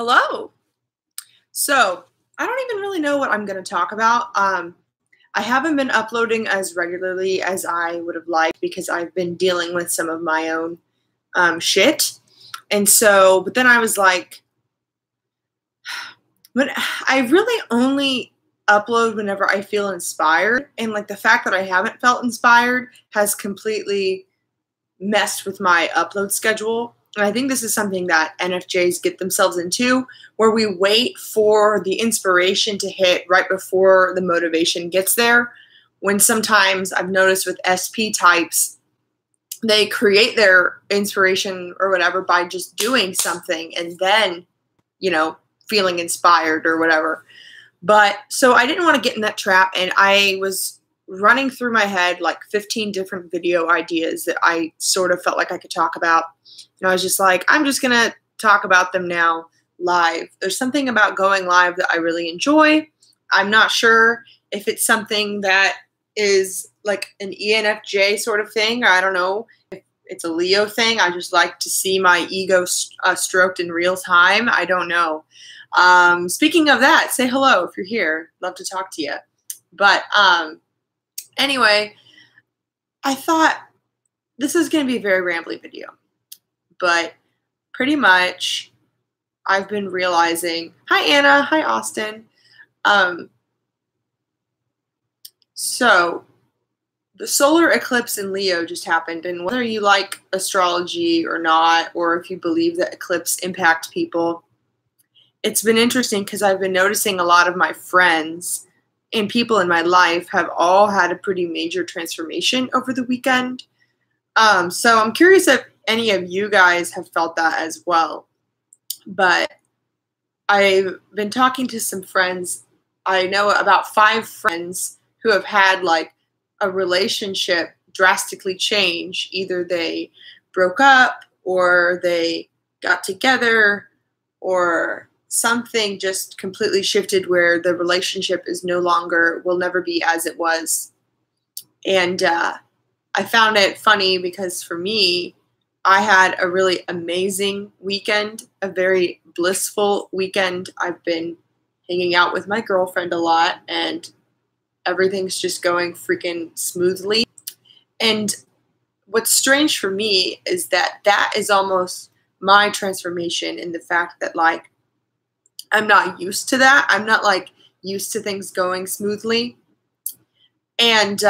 Hello. So, I don't even really know what I'm going to talk about. I haven't been uploading as regularly as I would have liked because I've been dealing with some of my own shit. And so, but then I was like, but I really only upload whenever I feel inspired. And like the fact that I haven't felt inspired has completely messed with my upload schedule. And I think this is something that NFJs get themselves into, where we wait for the inspiration to hit right before the motivation gets there. When sometimes I've noticed with SP types, they create their inspiration or whatever by just doing something and then, feeling inspired or whatever. But so I didn't want to get in that trap, and I was running through my head like 15 different video ideas that I sort of felt like I could talk about. And I was just like, I'm just going to talk about them now live. There's something about going live that I really enjoy. I'm not sure if it's something that is like an ENFJ sort of thing. I don't know if it's a Leo thing. I just like to see my ego stroked in real time. I don't know. Speaking of that, say hello if you're here. Love to talk to you. But anyway, I thought this is going to be a very rambly video. But pretty much I've been realizing, hi Anna, hi Austin. So the solar eclipse in Leo just happened, and whether you like astrology or not, or if you believe that eclipse impact people, it's been interesting because I've been noticing a lot of my friends and people in my life have all had a pretty major transformation over the weekend. So I'm curious if any of you guys have felt that as well. But I've been talking to some friends. I know about 5 friends who have had like a relationship drastically change. Either they broke up or they got together, or something just completely shifted where the relationship is no longer, will never be as it was. And I found it funny because for me, I had a really amazing weekend, a very blissful weekend. I've been hanging out with my girlfriend a lot, and everything's just going freaking smoothly. And what's strange for me is that that is almost my transformation, in the fact that like I'm not used to that. I'm not like used to things going smoothly. And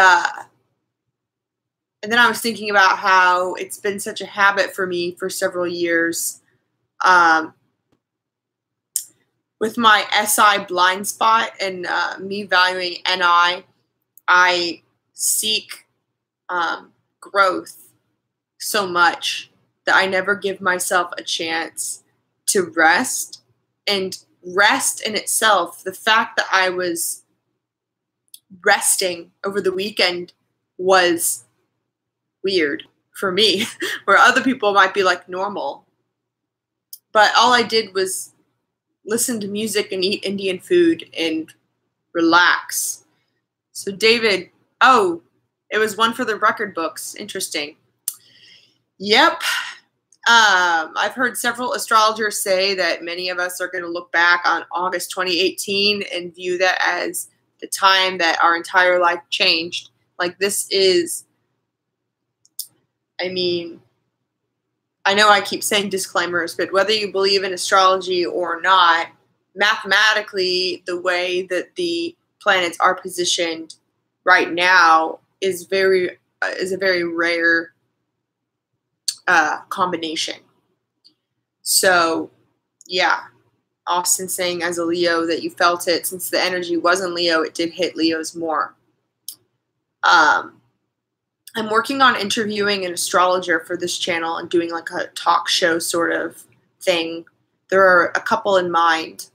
then I was thinking about how it's been such a habit for me for several years. With my SI blind spot and me valuing NI, I seek growth so much that I never give myself a chance to rest. And rest in itself, the fact that I was resting over the weekend was weird for me, where other people might be like normal. But all I did was listen to music and eat Indian food and relax. So David, oh, it was one for the record books. Interesting. Yep. I've heard several astrologers say that many of us are going to look back on August 2018 and view that as the time that our entire life changed. Like this is, I mean, I know I keep saying disclaimers, but whether you believe in astrology or not, mathematically, the way that the planets are positioned right now is a very rare combination. So, yeah, Austin saying as a Leo that you felt it. Since the energy wasn't Leo, it did hit Leos more. I'm working on interviewing an astrologer for this channel and doing like a talk show sort of thing. There are a couple in mind,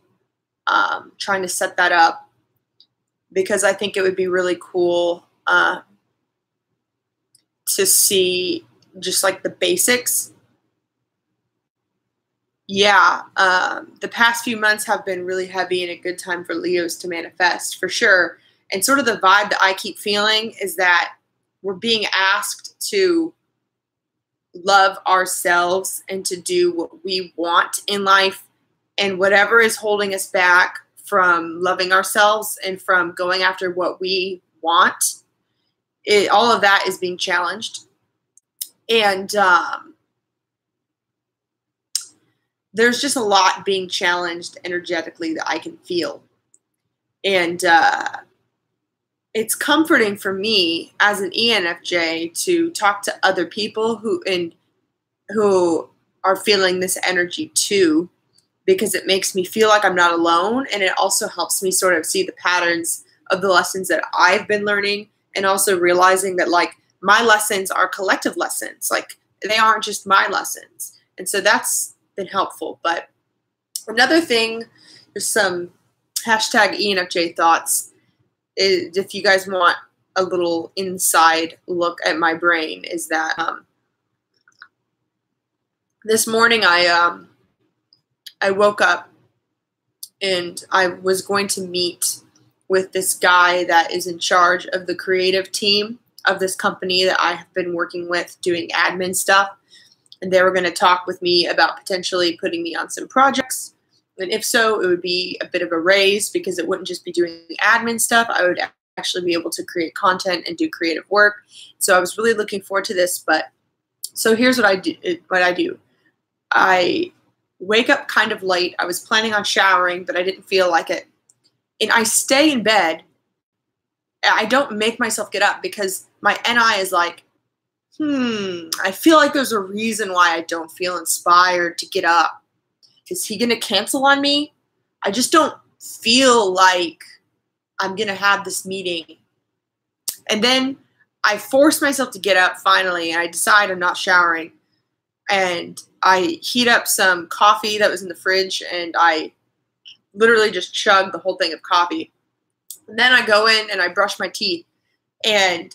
trying to set that up because I think it would be really cool to see just like the basics. Yeah, the past few months have been really heavy and a good time for Leos to manifest, for sure. And sort of the vibe that I keep feeling is that we're being asked to love ourselves and to do what we want in life And whatever is holding us back from loving ourselves and from going after what we want, all of that is being challenged. And there's just a lot being challenged energetically that I can feel. And it's comforting for me as an ENFJ to talk to other people who are feeling this energy too, because it makes me feel like I'm not alone. And it also helps me sort of see the patterns of the lessons that I've been learning, and also realizing that like my lessons are collective lessons. Like they aren't just my lessons. And so that's been helpful. But another thing, there's some hashtag ENFJ thoughts. If you guys want a little inside look at my brain, is that this morning I woke up and I was going to meet with this guy that is in charge of the creative team of this company that I have been working with doing admin stuff. And they were going to talk with me about potentially putting me on some projects. And if so, it would be a bit of a raise because it wouldn't just be doing admin stuff. I would actually be able to create content and do creative work. So I was really looking forward to this. But so here's what I do. I wake up kind of late. I was planning on showering, but I didn't feel like it. And I stay in bed. I don't make myself get up because my NI is like, I feel like there's a reason why I don't feel inspired to get up. Is he going to cancel on me? I just don't feel like I'm going to have this meeting. And then I force myself to get up finally, and I decide I'm not showering. And I heat up some coffee that was in the fridge, and I literally just chug the whole thing of coffee. And then I go in and I brush my teeth, and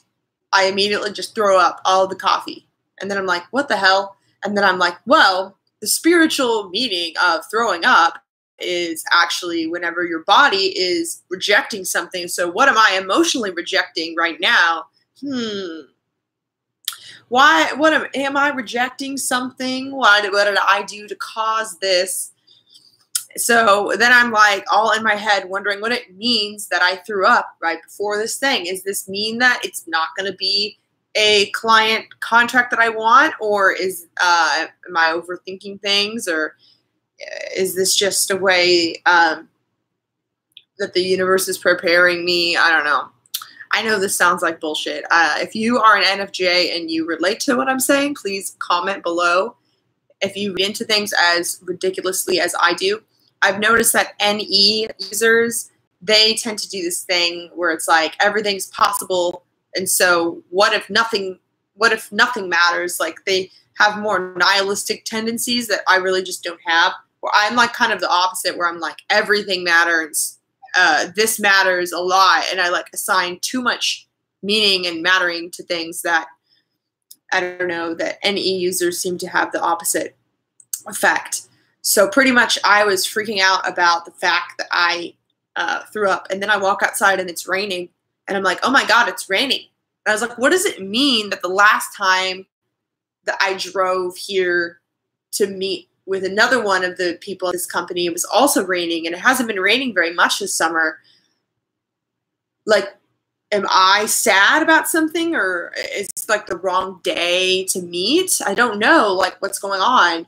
I immediately just throw up all the coffee. And then I'm like, what the hell? And then I'm like, well, the spiritual meaning of throwing up is actually whenever your body is rejecting something. So what am I emotionally rejecting right now? Am I rejecting something? What did I do to cause this? So then I'm like all in my head wondering what it means that I threw up right before this thing. Is this mean that it's not going to be a client contract that I want? Or am I overthinking things? Or is this just a way that the universe is preparing me? I don't know. I know this sounds like bullshit. If you are an NFJ and you relate to what I'm saying, please comment below. If you read into things as ridiculously as I do, I've noticed that NE users, they tend to do this thing where it's like everything's possible. And so what if nothing matters? Like they have more nihilistic tendencies that I really just don't have. Where I'm like kind of the opposite, where I'm like everything matters. This matters a lot. And I like assign too much meaning and mattering to things that, I don't know, that NE users seem to have the opposite effect. So pretty much I was freaking out about the fact that I threw up. And then I walk outside and it's raining. And I'm like, oh my God, it's raining. And I was like, what does it mean that the last time that I drove here to meet with another one of the people at this company, it was also raining, and it hasn't been raining very much this summer. Like, am I sad about something, or is it like the wrong day to meet? I don't know, like, what's going on?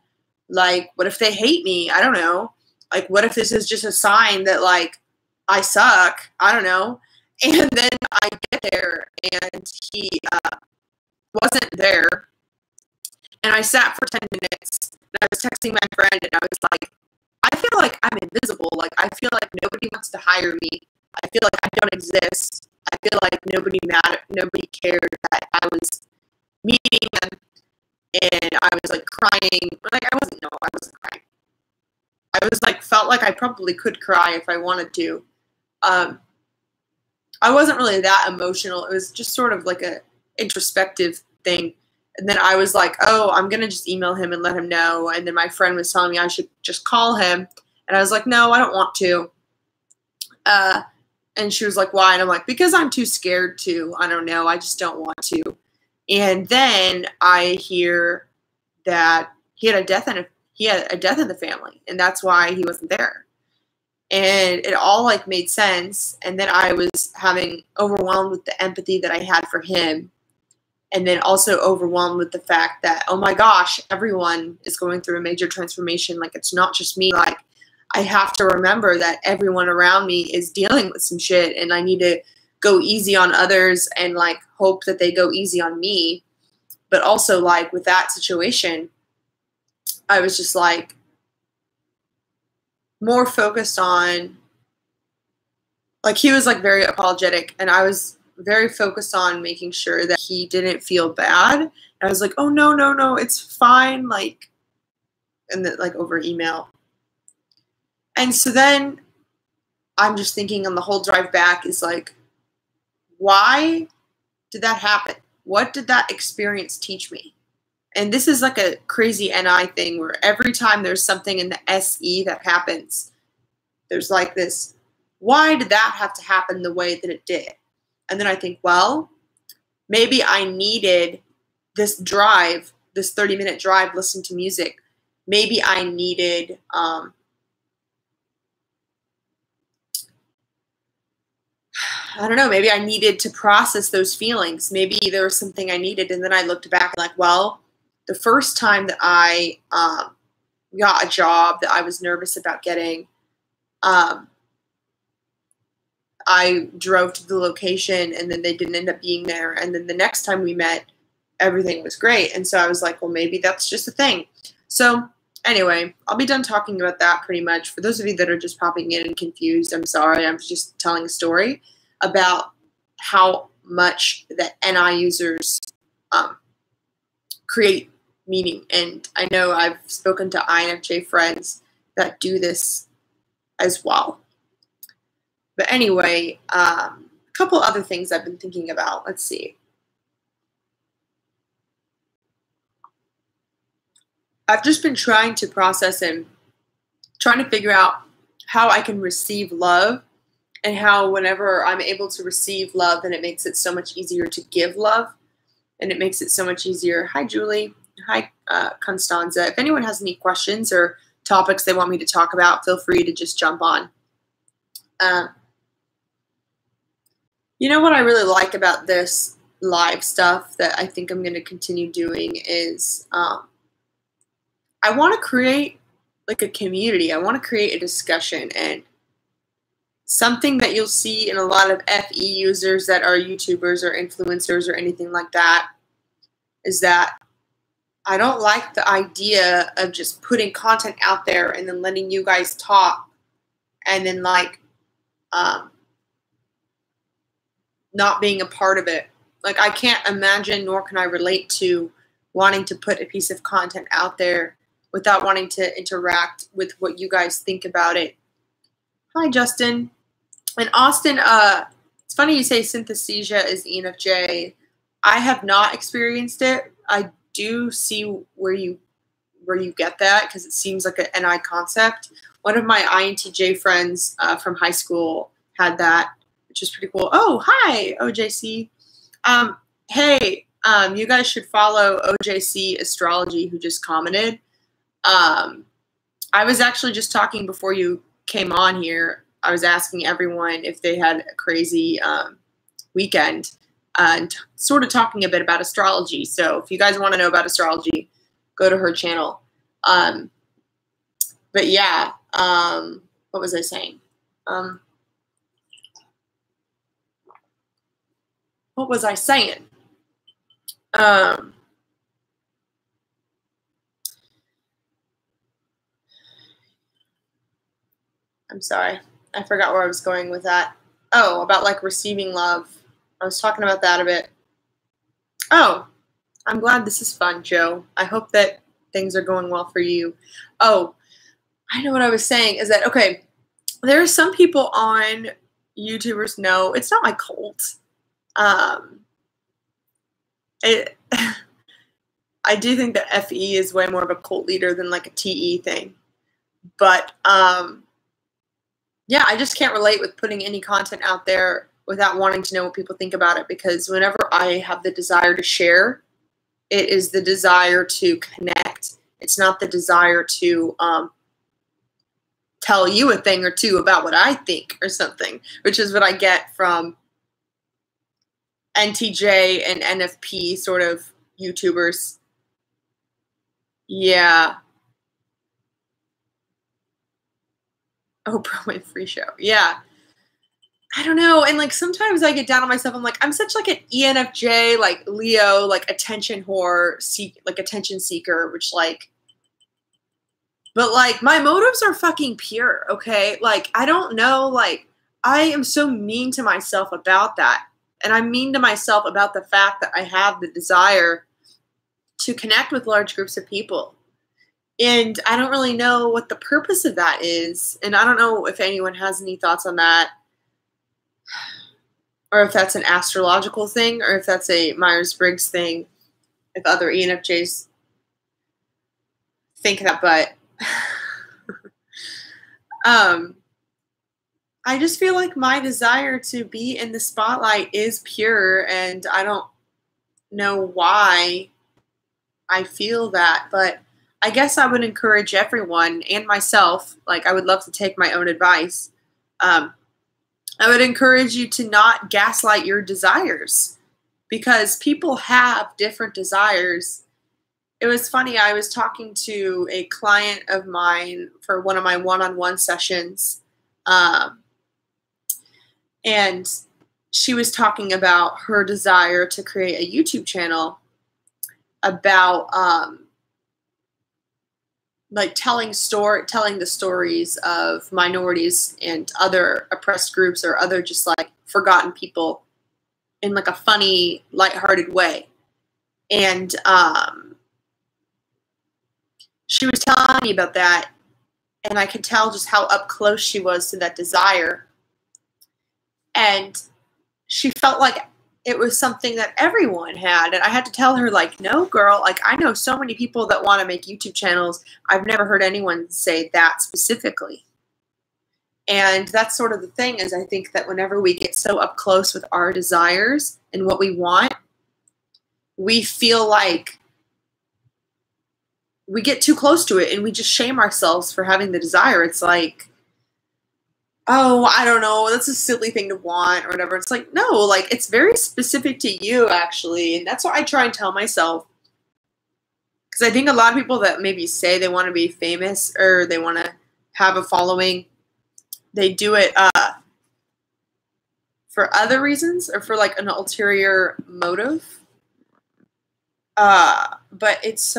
Like, what if they hate me? I don't know. Like, what if this is just a sign that, like, I suck? I don't know. And then I get there, and he wasn't there. And I sat for 10 minutes, and I was texting my friend, and I was like, I feel like I'm invisible. Like, I feel like nobody wants to hire me. I feel like I don't exist. I feel like nobody cared that I was meeting them. And I was like crying. Like, I wasn't crying. I was like, felt like I probably could cry if I wanted to. I wasn't really that emotional. It was just sort of like a introspective thing. And then I was like, oh, I'm going to just email him and let him know. And then my friend was telling me I should just call him. And I was like, no, I don't want to. And she was like, why? And I'm like, because I'm too scared to. I don't know. I just don't want to. And then I hear that he had a death he had a death in the family, and that's why he wasn't there. And it all like made sense. And then I was having overwhelmed with the empathy that I had for him. And then also overwhelmed with the fact that, oh my gosh, everyone is going through a major transformation. Like, it's not just me. Like, I have to remember that everyone around me is dealing with some shit, and I need to go easy on others and like hope that they go easy on me. But also, like, with that situation, I was just like more focused on, like, he was like very apologetic, and I was very focused on making sure that he didn't feel bad. And I was like, oh no, it's fine. Like, and then like over email. And so then I'm just thinking on the whole drive back is like, why did that happen? What did that experience teach me? And this is like a crazy NI thing where every time there's something in the SE that happens, there's like this, why did that have to happen the way that it did? And then I think, well, maybe I needed this drive, this 30-minute drive, listen to music. Maybe I needed, I don't know, maybe I needed to process those feelings. Maybe there was something I needed. And then I looked back like, well, the first time that I got a job that I was nervous about getting, I drove to the location and then they didn't end up being there. And then the next time we met, everything was great. And so I was like, well, maybe that's just a thing. So anyway, I'll be done talking about that pretty much. For those of you that are just popping in and confused, I'm sorry. I'm just telling a story about how much that NI users create meaning. And I know I've spoken to ENFJ friends that do this as well. But anyway, a couple other things I've been thinking about. Let's see. I've just been trying to process and trying to figure out how I can receive love, and how whenever I'm able to receive love, then it makes it so much easier to give love, and it makes it so much easier. Hi, Julie. Hi, Constanza. If anyone has any questions or topics they want me to talk about, feel free to just jump on. You know what I really like about this live stuff that I think I'm going to continue doing is I want to create like a community. I want to create a discussion, and something that you'll see in a lot of FE users that are YouTubers or influencers or anything like that is that I don't like the idea of just putting content out there and then letting you guys talk and then like not being a part of it. Like, I can't imagine, nor can I relate to wanting to put a piece of content out there without wanting to interact with what you guys think about it. Hi, Justin. And Austin, it's funny you say synesthesia is ENFJ. I have not experienced it. I do see where you get that, because it seems like an NI concept. One of my INTJ friends from high school had that, which is pretty cool. Oh, hi, OJC. Hey, you guys should follow OJC Astrology, who just commented. I was actually just talking before you came on here. I was asking everyone if they had a crazy weekend and sort of talking a bit about astrology. So if you guys want to know about astrology, go to her channel. But yeah, what was I saying? What was I saying? I'm sorry. I forgot where I was going with that. Oh, about like receiving love. I was talking about that a bit. Oh, I'm glad this is fun, Joe. I hope that things are going well for you. Oh, I know what I was saying is that, okay, there are some people on YouTubers know it's not my cult. I do think that FE is way more of a cult leader than like a TE thing. But yeah, I just can't relate with putting any content out there without wanting to know what people think about it, because whenever I have the desire to share, it is the desire to connect It's not the desire to tell you a thing or two about what I think or something, which is what I get from NTJ and NFP sort of YouTubers. Yeah. Oprah Winfrey Show. Yeah. I don't know. And like sometimes I get down on myself. I'm like, I'm such like an ENFJ, like Leo, like attention whore, like attention seeker, which like, but like my motives are fucking pure. Okay. Like, I don't know. Like, I am so mean to myself about that. And I'm mean to myself about the fact that I have the desire to connect with large groups of people. And I don't really know what the purpose of that is. And I don't know if anyone has any thoughts on that, or if that's an astrological thing, or if that's a Myers-Briggs thing, if other ENFJs think that. But I just feel like my desire to be in the spotlight is pure, and I don't know why I feel that, but I guess I would encourage everyone and myself, like I would love to take my own advice. I would encourage you to not gaslight your desires, because people have different desires. It was funny, I was talking to a client of mine for one of my one-on-one sessions, and she was talking about her desire to create a YouTube channel about like telling the stories of minorities and other oppressed groups or other just like forgotten people in like a funny, lighthearted way. And she was telling me about that, and I could tell just how up close she was to that desire. And she felt like it was something that everyone had. And I had to tell her, like, no, girl, like, I know so many people that want to make YouTube channels. I've never heard anyone say that specifically. And that's sort of the thing, is I think that whenever we get so up close with our desires and what we want, we feel like we get too close to it and we just shame ourselves for having the desire. It's like, oh, I don't know, that's a silly thing to want or whatever. It's like, no, like it's very specific to you actually. And that's what I try and tell myself. Because I think a lot of people that maybe say they want to be famous or they want to have a following, they do it for other reasons or for like an ulterior motive. But it's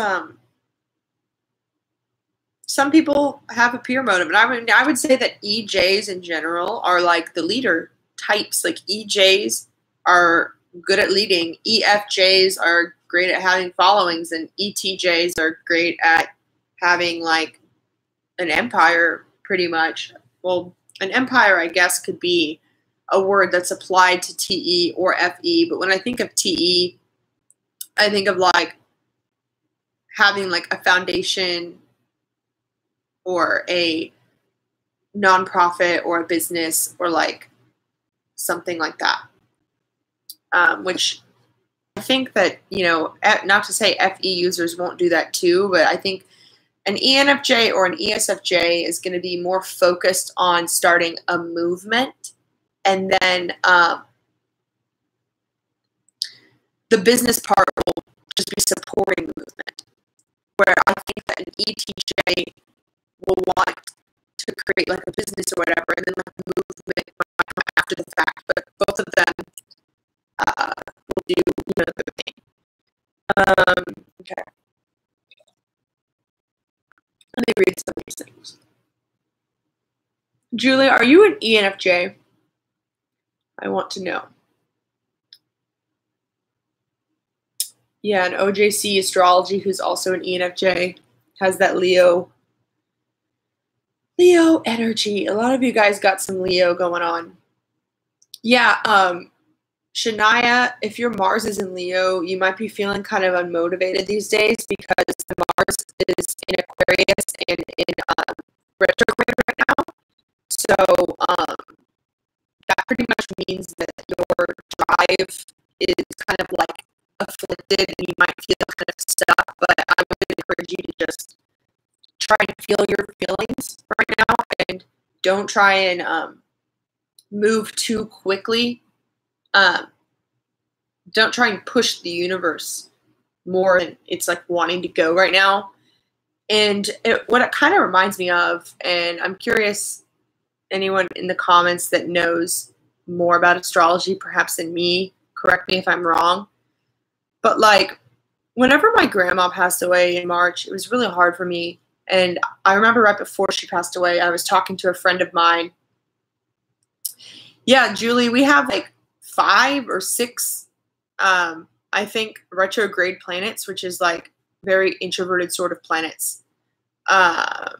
some people have a pure motive, and I would say that EJs in general are like the leader types. Like EJs are good at leading, EFJs are great at having followings, and ETJs are great at having like an empire, pretty much. Well, an empire, I guess, could be a word that's applied to TE or FE, but when I think of TE, I think of like having like a foundation or a nonprofit or a business or like something like that. Which I think that, you know, not to say FE users won't do that too, but I think an ENFJ or an ESFJ is going to be more focused on starting a movement, and then the business part will just be supporting the movement. Where I think that an ETJ will want to create like a business or whatever, and then like the movement might come after the fact, but both of them will do, you know, the thing. Okay. Let me read some of these things. Julia, are you an ENFJ? I want to know. Yeah, an OJC Astrology, who's also an ENFJ, has that Leo energy. A lot of you guys got some Leo going on. Yeah, Shania, if your Mars is in Leo, you might be feeling kind of unmotivated these days because the Mars is in Aquarius and in retrograde right now. So that pretty much means that your drive is kind of like afflicted and you might feel kind of stuck, but I would encourage you to just try and feel your feelings right now, and don't try and move too quickly. Don't try and push the universe more than it's like wanting to go right now. And what it kind of reminds me of, and I'm curious, anyone in the comments that knows more about astrology perhaps than me, correct me if I'm wrong, but like whenever my grandma passed away in March, it was really hard for me. And I remember right before she passed away, I was talking to a friend of mine. Yeah, Julie, we have like 5 or 6, I think, retrograde planets, which is like very introverted sort of planets. But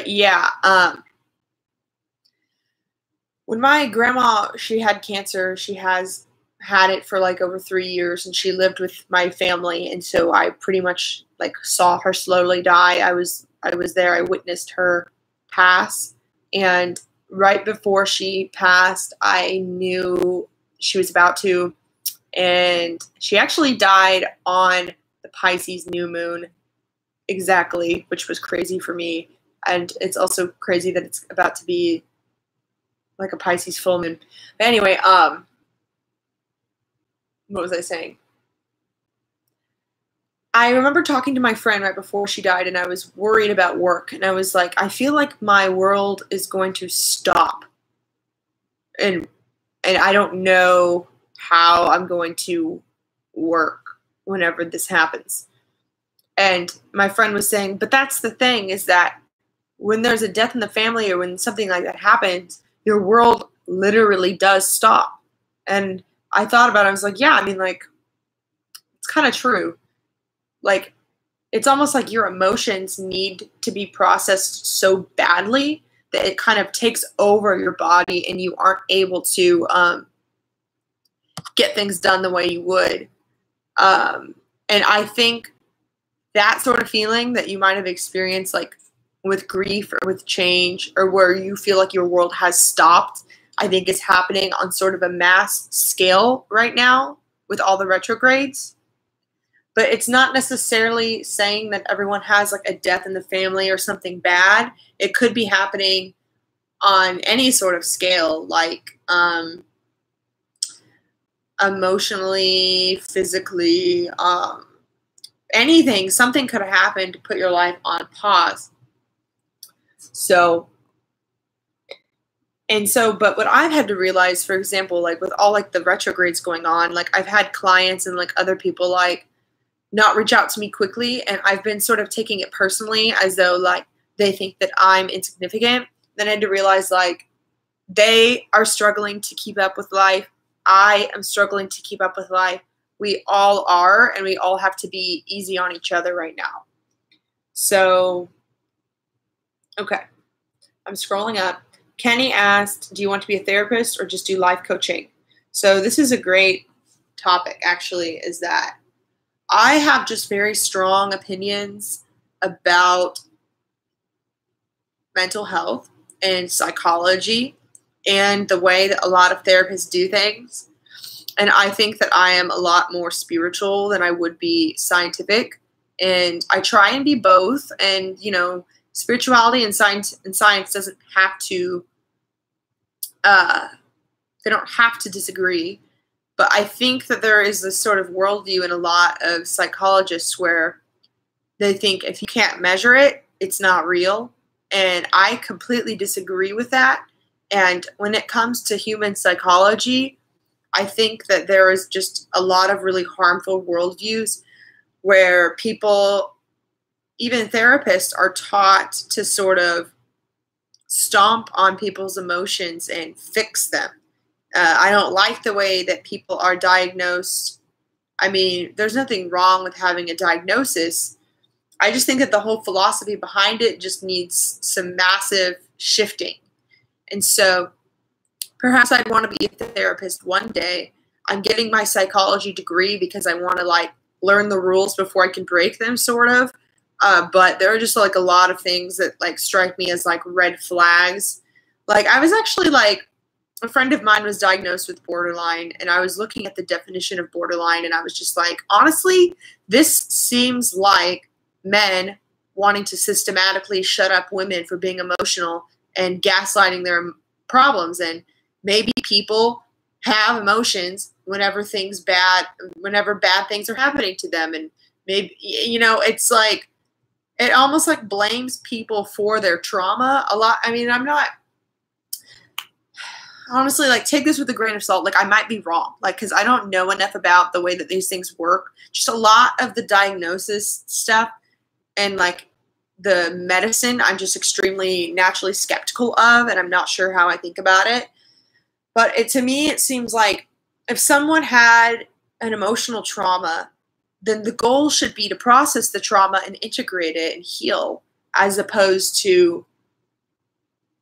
yeah, when my grandma, she had cancer, she has had it for like over 3 years, and she lived with my family. And so I pretty much like saw her slowly die. I was there. I witnessed her pass. And right before she passed, I knew she was about to. And she actually died on the Pisces new moon exactly, which was crazy for me. And it's also crazy that it's about to be like a Pisces full moon. But anyway, what was I saying? I remember talking to my friend right before she died, and I was worried about work. And I was like, I feel like my world is going to stop. And I don't know how I'm going to work whenever this happens. And my friend was saying, but that's the thing, is that when there's a death in the family or when something like that happens, your world literally does stop. And I thought about it. I was like, yeah, I mean, like, it's kind of true. Like, it's almost like your emotions need to be processed so badly that it kind of takes over your body and you aren't able to get things done the way you would. And I think that sort of feeling that you might have experienced, like with grief or with change, or where you feel like your world has stopped, I think is happening on sort of a mass scale right now with all the retrogrades. But it's not necessarily saying that everyone has like a death in the family or something bad. It could be happening on any sort of scale, like emotionally, physically, anything. Something could have happened to put your life on pause. But what I've had to realize, for example, like with all like the retrogrades going on, like I've had clients and like other people like not reach out to me quickly, and I've been sort of taking it personally as though like they think that I'm insignificant. Then I had to realize like they are struggling to keep up with life. I am struggling to keep up with life. We all are, and we all have to be easy on each other right now. So, okay. I'm scrolling up. Kenny asked, do you want to be a therapist or just do life coaching? So this is a great topic, actually, is that I have just very strong opinions about mental health and psychology and the way that a lot of therapists do things. And I think that I am a lot more spiritual than I would be scientific. And I try and be both. And, you know, spirituality and science doesn't have to, they don't have to disagree. But I think that there is this sort of worldview in a lot of psychologists where they think if you can't measure it, it's not real. And I completely disagree with that. And when it comes to human psychology, I think that there is just a lot of really harmful worldviews where people, even therapists, are taught to sort of stomp on people's emotions and fix them. I don't like the way that people are diagnosed. I mean, there's nothing wrong with having a diagnosis. I just think that the whole philosophy behind it just needs some massive shifting. And so perhaps I'd want to be a therapist one day. I'm getting my psychology degree because I want to like learn the rules before I can break them, sort of. But there are just like a lot of things that like strike me as like red flags. Like I was actually like a friend of mine was diagnosed with borderline, and I was looking at the definition of borderline, and I was just like, honestly, this seems like men wanting to systematically shut up women for being emotional and gaslighting their problems. And maybe people have emotions whenever bad things are happening to them. And maybe, it's like, it almost like blames people for their trauma a lot. I mean, I'm not, honestly, like, take this with a grain of salt. Like, I might be wrong, like, because I don't know enough about the way that these things work. Just a lot of the diagnosis stuff and, like, the medicine, I'm just extremely naturally skeptical of, and I'm not sure how I think about it. But to me, it seems like if someone had an emotional trauma, then the goal should be to process the trauma and integrate it and heal, as opposed to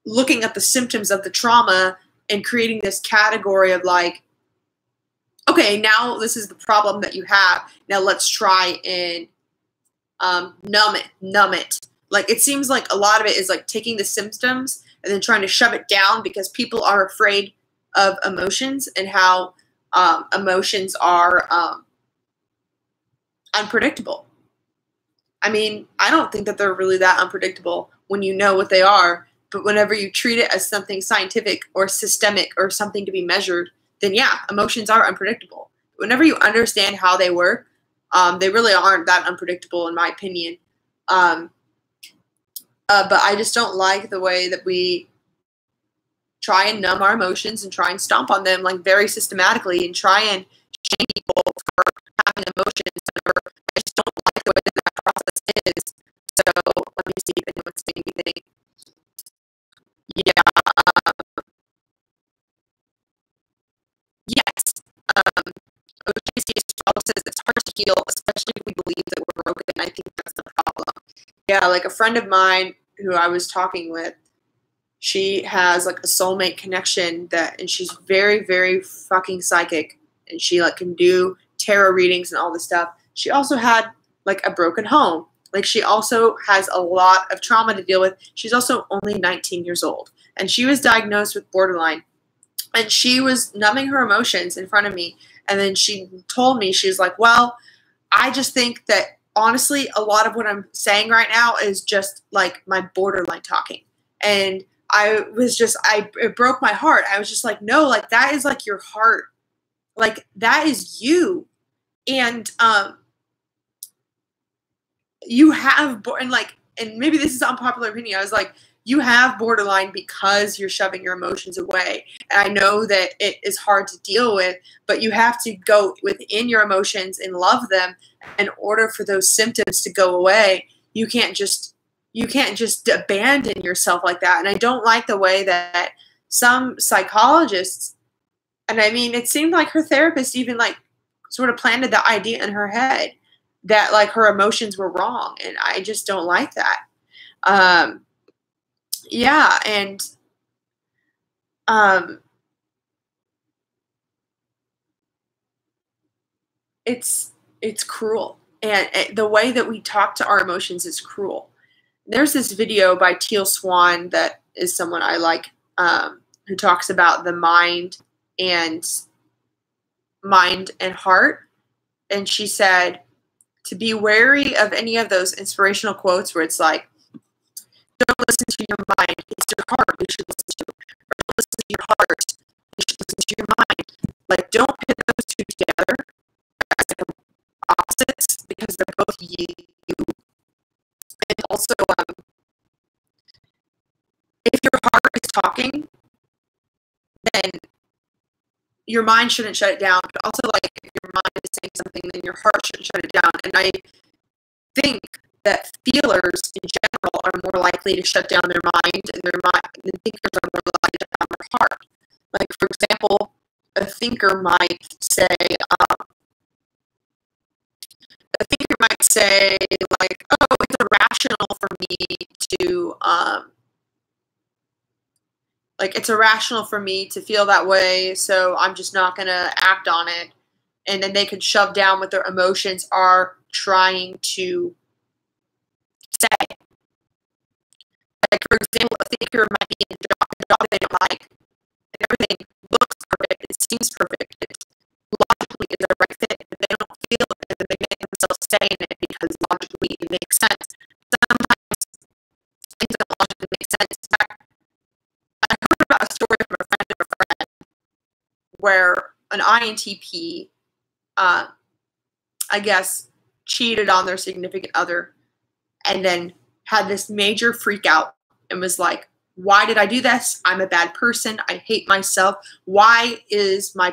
looking at the symptoms of the trauma and creating this category of like, okay, now this is the problem that you have. Now let's try and numb it. Like, it seems like a lot of it is like taking the symptoms and then trying to shove it down because people are afraid of emotions and how emotions are unpredictable. I mean, I don't think that they're really that unpredictable when you know what they are, but whenever you treat it as something scientific or systemic or something to be measured, then yeah, emotions are unpredictable. Whenever you understand how they work, they really aren't that unpredictable in my opinion. But I just don't like the way that we try and numb our emotions and try and stomp on them like very systematically and try and shame people for having emotions. I just don't like the way that process is. So let me see if anyone's saying anything. Yeah. Yes. OGC says it's hard to heal, especially if we believe that we're broken. I think that's the problem. Yeah, like a friend of mine who I was talking with, she has like a soulmate connection and she's very, very fucking psychic, and she like can do tarot readings and all this stuff. She also had like a broken home. Like, she also has a lot of trauma to deal with. She's also only 19 years old, and she was diagnosed with borderline, and she was numbing her emotions in front of me. And then she told me, she was like, well, I just think that honestly, a lot of what I'm saying right now is just like my borderline talking. And it broke my heart. I was just like, no, like, that is like your heart. Like, that is you. And, you have, and maybe this is unpopular opinion. I was like, you have borderline because you're shoving your emotions away. And I know that it is hard to deal with, but you have to go within your emotions and love them in order for those symptoms to go away. You can't just abandon yourself like that. And I don't like the way that some psychologists, and I mean, it seemed like her therapist even like sort of planted the idea in her head that like her emotions were wrong. And I just don't like that. Yeah. And, it's cruel. And the way that we talk to our emotions is cruel. There's this video by Teal Swan that is someone I like, who talks about the mind and heart. And she said to be wary of any of those inspirational quotes where it's like, don't listen to your mind, it's your heart you should listen to. Or don't listen to your heart, you should listen to your mind. Like, don't put those two together as like opposites, because they're both you. And also, if your heart is talking, then your mind shouldn't shut it down. But also, like, if your mind is saying something, then your heart shouldn't shut it down. And I think that feelers in general are more likely to shut down their mind, and thinkers are more likely to shut down their heart. Like, for example, a thinker might say, like, oh, it's irrational for me to, it's irrational for me to feel that way, so I'm just not going to act on it. And then they could shove down what their emotions are trying to say. Like, for example, a thinker might be in a job they don't like, and everything, seems perfect. It logically is the right fit, but they don't feel it, and they make themselves stay in it because logically it makes sense. Sometimes things don't logically make sense. In fact, I heard about a story from a friend of a friend where an INTP, I guess, cheated on their significant other and then had this major freak out and was like, why did I do this? I'm a bad person. I hate myself. Why is my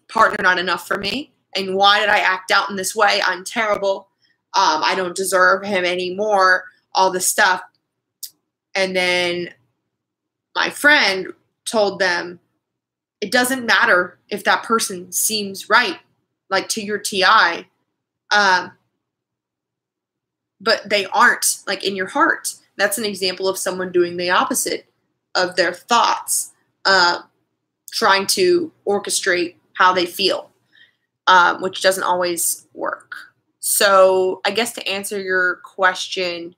partner not enough for me? And why did I act out in this way? I'm terrible. I don't deserve him anymore. All this stuff. And then my friend told them, it doesn't matter if that person seems right, like to your TI, but they aren't, like in your heart. That's an example of someone doing the opposite of their thoughts, trying to orchestrate how they feel, which doesn't always work. So I guess to answer your question,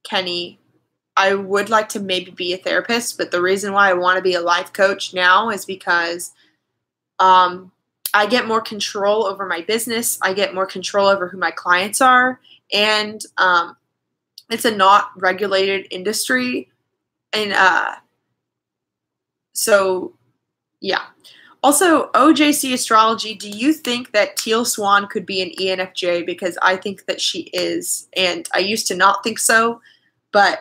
Kenny, I would like to maybe be a therapist, but the reason why I want to be a life coach now is because I get more control over my business. I get more control over who my clients are. And it's a not regulated industry. And so, yeah. Also, OJC Astrology, do you think that Teal Swan could be an ENFJ? Because I think that she is. And I used to not think so. But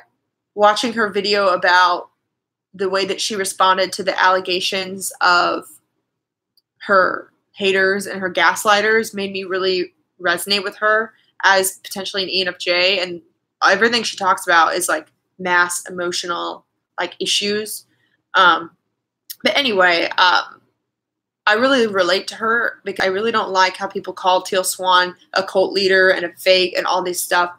watching her video about the way that she responded to the allegations of her haters and her gaslighters made me really resonate with her as potentially an ENFJ. And everything she talks about is like mass emotional like issues. But anyway, I really relate to her because I really don't like how people call Teal Swan a cult leader and a fake and all this stuff,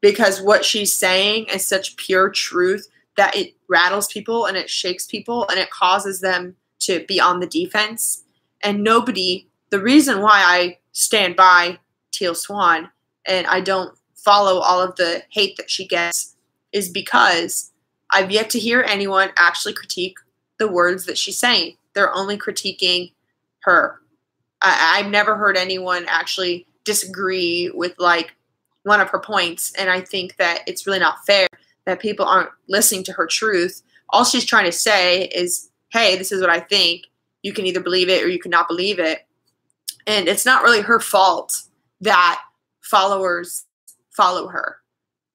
because what she's saying is such pure truth that it rattles people and it shakes people and it causes them to be on the defense. And nobody, the reason why I stand by Teal Swan and I don't follow all of the hate that she gets is because I've yet to hear anyone actually critique the words that she's saying. They're only critiquing her. I've never heard anyone actually disagree with like one of her points. And I think that it's really not fair that people aren't listening to her truth. All she's trying to say is, hey, this is what I think. You can either believe it or you cannot believe it. And it's not really her fault that followers follow her.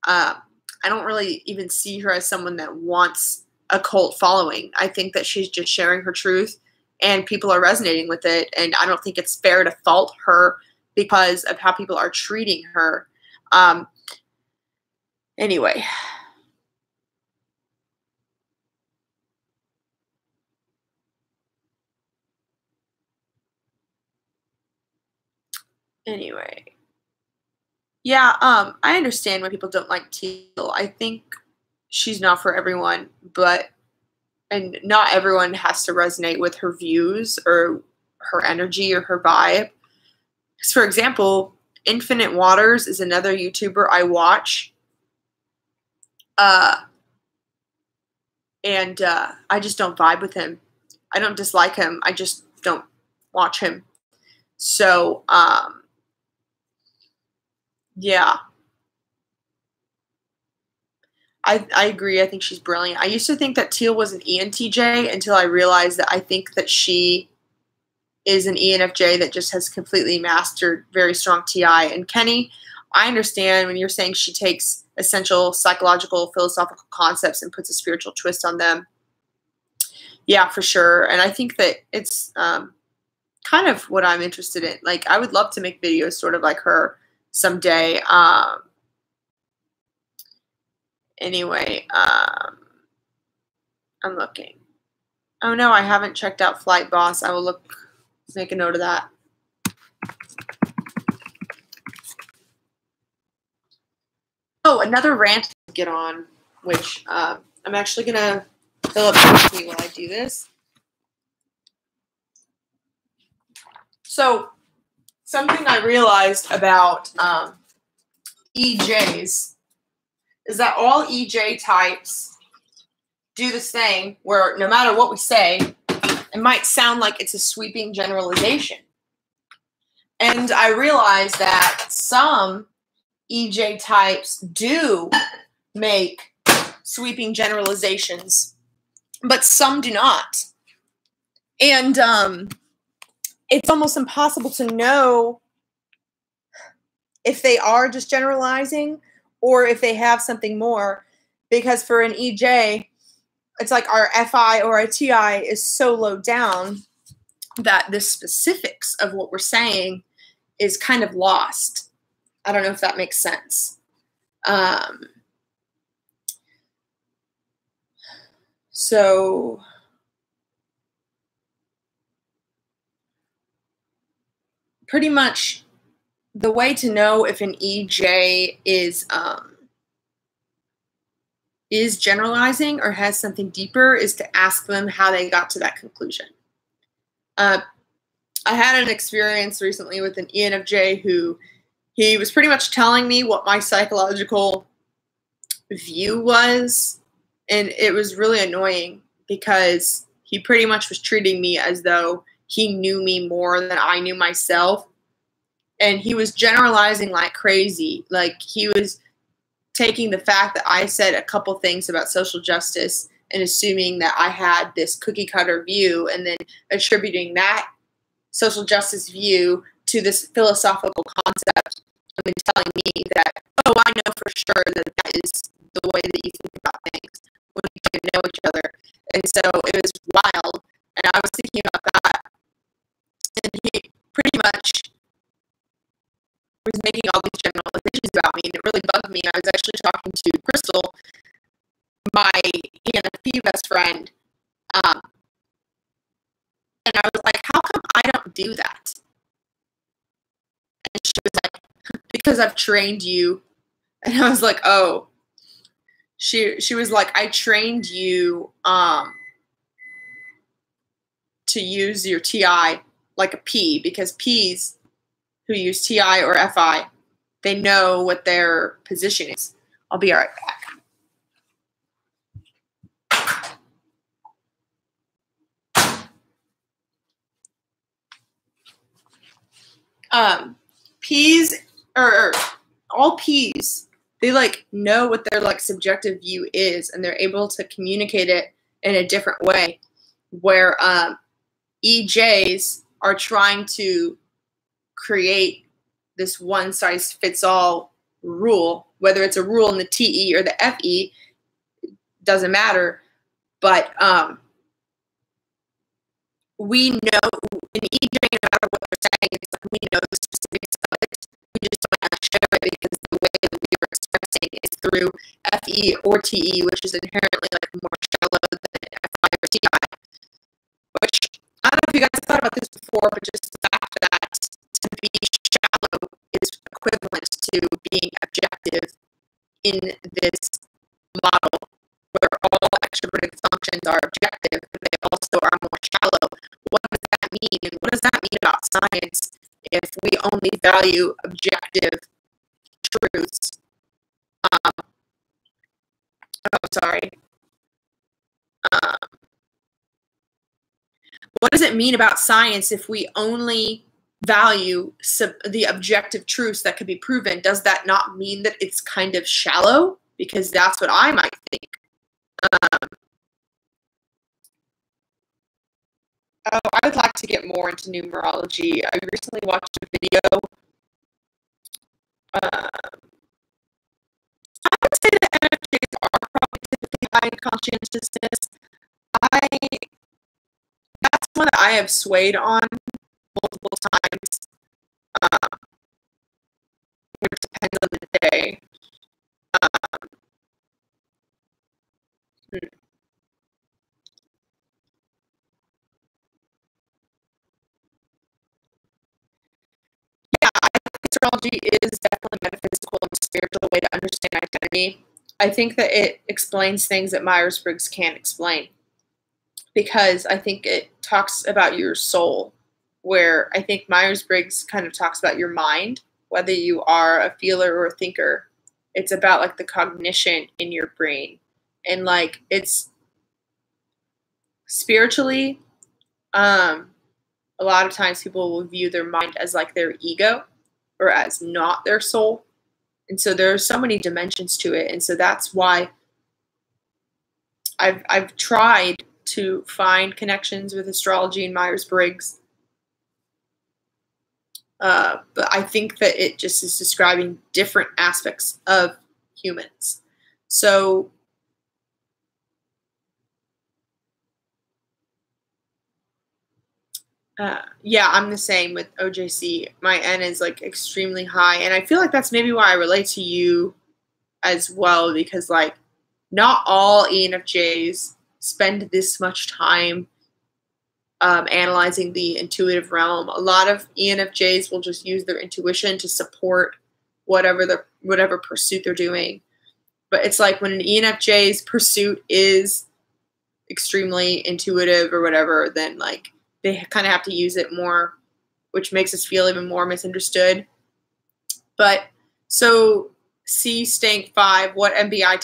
I don't really even see her as someone that wants a cult following. I think that she's just sharing her truth and people are resonating with it. And I don't think it's fair to fault her because of how people are treating her. Anyway. Yeah, I understand why people don't like Teal. I think she's not for everyone, and not everyone has to resonate with her views or her energy or her vibe. Because, for example, Infinite Waters is another YouTuber I watch. And I just don't vibe with him. I don't dislike him. I just don't watch him. So, yeah. I agree. I think she's brilliant. I used to think that Teal was an ENTJ until I realized that I think that she is an ENFJ that just has completely mastered very strong TI. And Kenny, I understand when you're saying she takes essential psychological, philosophical concepts and puts a spiritual twist on them. Yeah, for sure. And I think that it's kind of what I'm interested in. Like, I would love to make videos sort of like her someday. Anyway, I'm looking. Oh no, I haven't checked out Flight Boss. I will make a note of that. Oh, another rant to get on, which I'm actually gonna fill up quickly while I do this. So, something I realized about EJs is that all EJ types do this thing where no matter what we say, it might sound like it's a sweeping generalization. And I realized that some EJ types do make sweeping generalizations, but some do not. And it's almost impossible to know if they are just generalizing or if they have something more, because for an EJ, it's like our FI or our TI is so low down that the specifics of what we're saying is kind of lost. I don't know if that makes sense. So pretty much the way to know if an EJ is generalizing or has something deeper is to ask them how they got to that conclusion. I had an experience recently with an ENFJ who he was pretty much telling me what my psychological view was, and it was really annoying because he pretty much was treating me as though he knew me more than I knew myself, and he was generalizing like crazy. Like, he was taking the fact that I said a couple things about social justice and assuming that I had this cookie cutter view and then attributing that social justice view to this philosophical concept and then telling me that, oh, I know for sure that that is the way that you think about things when we get to know each other. And so it was wild. And I was thinking about that. And he pretty much was making all these generalizations about me, and it really bugged me. I was actually talking to Crystal, my ENFP best friend, and I was like, how come I don't do that? And she was like, because I've trained you. And I was like, oh. She was like, I trained you to use your TI like a P, because Ps who use TI or FI, they know what their position is. I'll be right back. Ps, or all Ps, they like know what their like subjective view is, and they're able to communicate it in a different way, where EJs are trying to create this one-size-fits-all rule, whether it's a rule in the TE or the FE, doesn't matter. But we know in EJ, no matter what they're saying, it's like we know the specifics of it. We just don't want to share it because the way that we are expressing is through FE or TE, which is inherently like more shallow than FI or TI. Which, I don't know if you guys thought about this before, but just the fact that to be shallow is equivalent to being objective in this model, where all extroverted functions are objective, but they also are more shallow. What does that mean? And what does that mean about science if we only value objective truths? What does it mean about science if we only value the objective truths that could be proven? Does that not mean that it's kind of shallow? Because that's what I might think. I would like to get more into numerology. I recently watched a video. I would say that NFJs are probably typically high in conscientiousness. That's one that I have swayed on multiple times. It depends on the day. Yeah, I think astrology is definitely a metaphysical and spiritual way to understand identity. I think that it explains things that Myers-Briggs can't explain, because I think it talks about your soul, where I think Myers-Briggs kind of talks about your mind, whether you are a feeler or a thinker. It's about like the cognition in your brain. And like it's spiritually, a lot of times people will view their mind as like their ego or as not their soul. And so there are so many dimensions to it. And so that's why I've tried to find connections with astrology and Myers-Briggs. But I think that it just is describing different aspects of humans. So yeah, I'm the same with OJC. My N is like extremely high. And I feel like that's maybe why I relate to you as well, because like not all ENFJs spend this much time analyzing the intuitive realm. A lot of ENFJs will just use their intuition to support whatever pursuit they're doing. But it's like when an ENFJ's pursuit is extremely intuitive or whatever, then like they kind of have to use it more, which makes us feel even more misunderstood. But so C Stank 5, what MBTI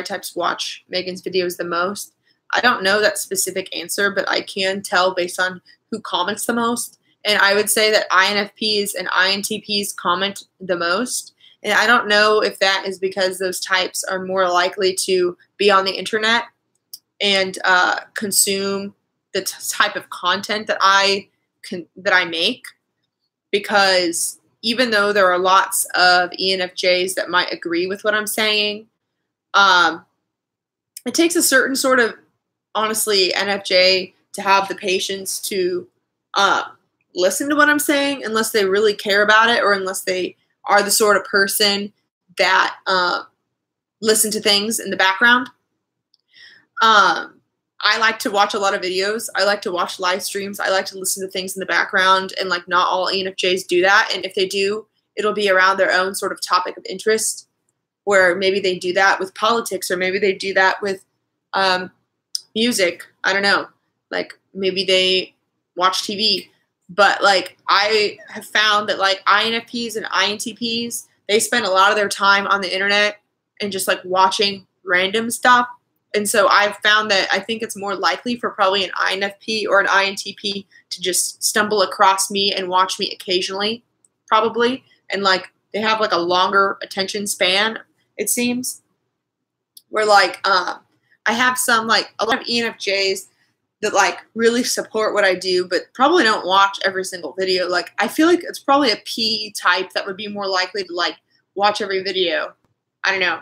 types watch Megan's videos the most? I don't know that specific answer, but I can tell based on who comments the most. And I would say that INFPs and INTPs comment the most. And I don't know if that is because those types are more likely to be on the internet and consume the type of content that I make, because even though there are lots of ENFJs that might agree with what I'm saying, it takes a certain sort of, honestly, NFJ to have the patience to listen to what I'm saying, unless they really care about it or unless they are the sort of person that listen to things in the background. I like to watch a lot of videos. I like to watch live streams. I like to listen to things in the background, and like not all ENFJs do that. And if they do, it'll be around their own sort of topic of interest, where maybe they do that with politics, or maybe they do that with music. I don't know. Like maybe they watch TV. But like I have found that like INFPs and INTPs, they spend a lot of their time on the internet and just like watching random stuff. And so I've found that I think it's more likely for probably an INFP or an INTP to just stumble across me and watch me occasionally, probably. And like they have like a longer attention span, it seems. Where like I have some like a lot of ENFJs that like really support what I do, but probably don't watch every single video. Like I feel like it's probably a P type that would be more likely to like watch every video. I don't know.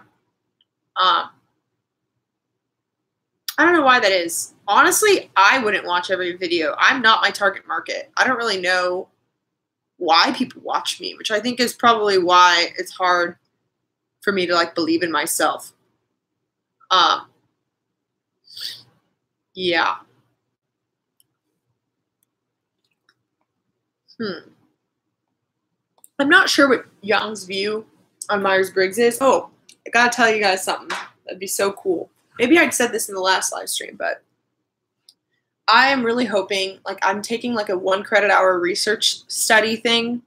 I don't know why that is. Honestly, I wouldn't watch every video. I'm not my target market. I don't really know why people watch me, which I think is probably why it's hard for me to like believe in myself. Yeah. I'm not sure what Young's view on Myers-Briggs is. Oh, I gotta tell you guys something. That'd be so cool. Maybe I'd said this in the last live stream, but I am really hoping, like I'm taking like a 1 credit hour research study thing,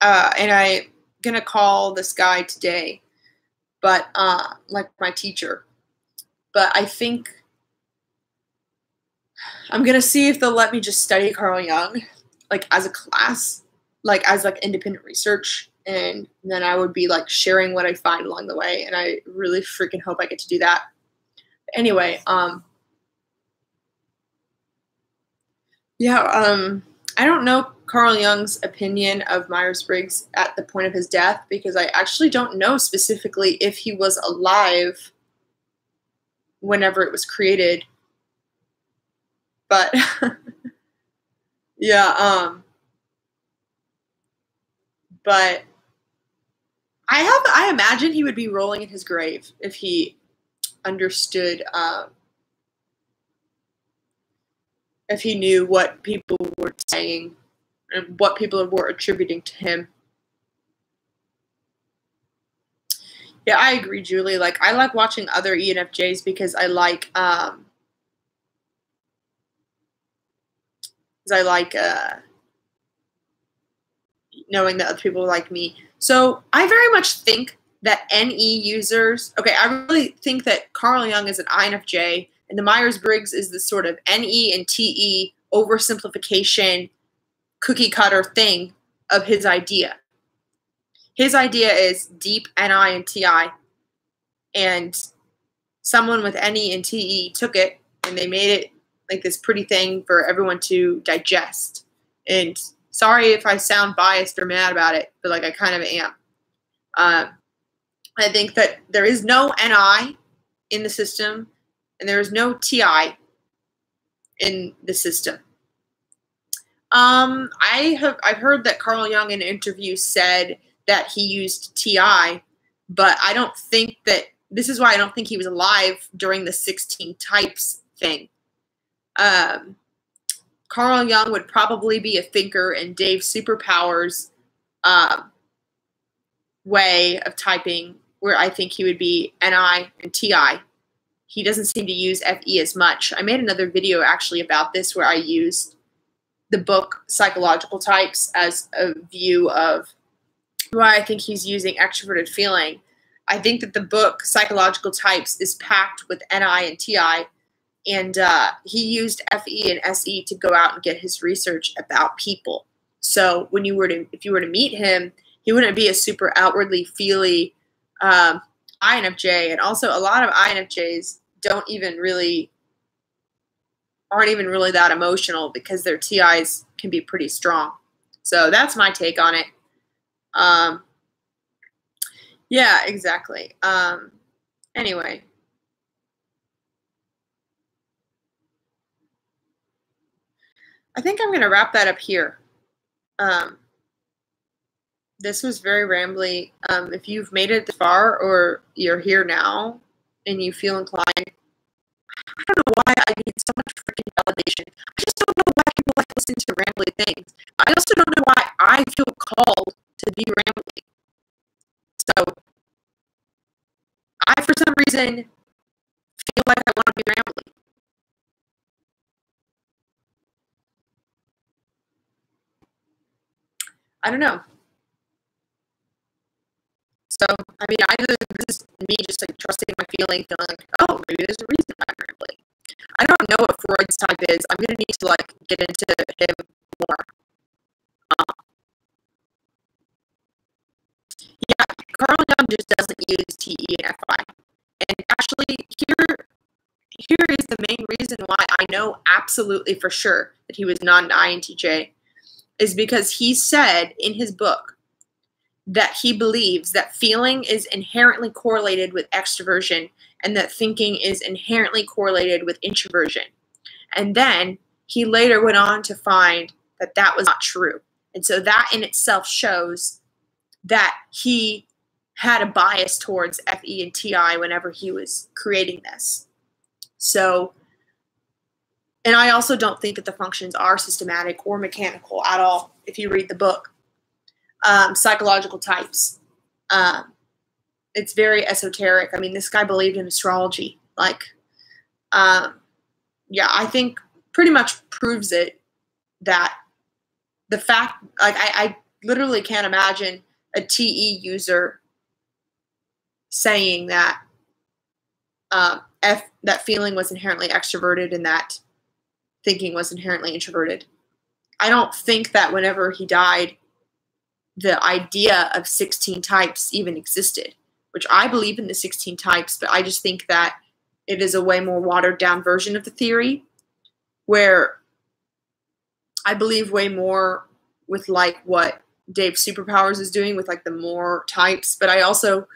and I'm gonna call this guy today, but like my teacher. But I think I'm gonna see if they'll let me just study Carl Jung, like as a class, like as like independent research, and then I would be like sharing what I find along the way, and I really freaking hope I get to do that. But anyway, yeah, I don't know Carl Jung's opinion of Myers-Briggs at the point of his death, because I actually don't know specifically if he was alive whenever it was created. But yeah, but I imagine he would be rolling in his grave if he understood, if he knew what people were saying and what people were attributing to him. Yeah, I agree, Julie. Like, I like watching other ENFJs because I like, knowing that other people like me. So I very much think that NE users, okay, I really think that Carl Jung is an INFJ And the Myers-Briggs is this sort of NE and TE oversimplification, cookie cutter thing of his idea. His idea is deep NI and TI, and someone with NE and TE took it and they made it like this pretty thing for everyone to digest. And sorry if I sound biased or mad about it, but like I kind of am. I think that there is no NI in the system and there is no TI in the system. I've heard that Carl Jung in an interview said that he used TI, but I don't think that, this is why I don't think he was alive during the 16 types thing. Carl Jung would probably be a thinker in Dave Superpower's way of typing, where I think he would be NI and TI. He doesn't seem to use FE as much. I made another video actually about this where I used the book Psychological Types as a view of why I think he's using extroverted feeling. I think that the book Psychological Types is packed with NI and TI, and he used FE and SE to go out and get his research about people. So when you were to, if you were to meet him, he wouldn't be a super outwardly feely INFJ, and also a lot of INFJs aren't even really that emotional because their TIs can be pretty strong. So that's my take on it. Yeah, exactly. Anyway. I think I'm going to wrap that up here. This was very rambly. If you've made it this far or you're here now and you feel inclined, I don't know why I need so much freaking validation. I just don't know why people like listening to rambly things. I also don't know why I feel called to be rambly. So I, for some reason, feel like I want to be rambly. I don't know. So, I mean, either this is me just like trusting my feeling like, oh, maybe there's a reason I'm rambling. I don't know what Freud's type is. I'm going to need to like get into him more. Yeah, Carl Jung just doesn't use TE and FI. And actually, here is the main reason why I know absolutely for sure that he was not an INTJ, is because he said in his book that he believes that feeling is inherently correlated with extroversion and that thinking is inherently correlated with introversion. And then he later went on to find that that was not true. And so that in itself shows that he had a bias towards FE and TI whenever he was creating this. So, and I also don't think that the functions are systematic or mechanical at all if you read the book. Psychological Types. It's very esoteric. I mean, this guy believed in astrology. Like, yeah, I think pretty much proves it that the fact, like, I literally can't imagine a TE user saying that that feeling was inherently extroverted and that thinking was inherently introverted. I don't think that whenever he died, the idea of 16 types even existed, which I believe in the 16 types, but I just think that it is a way more watered down version of the theory where I believe way more with like what Dave Superpowers is doing with like the more types, but I also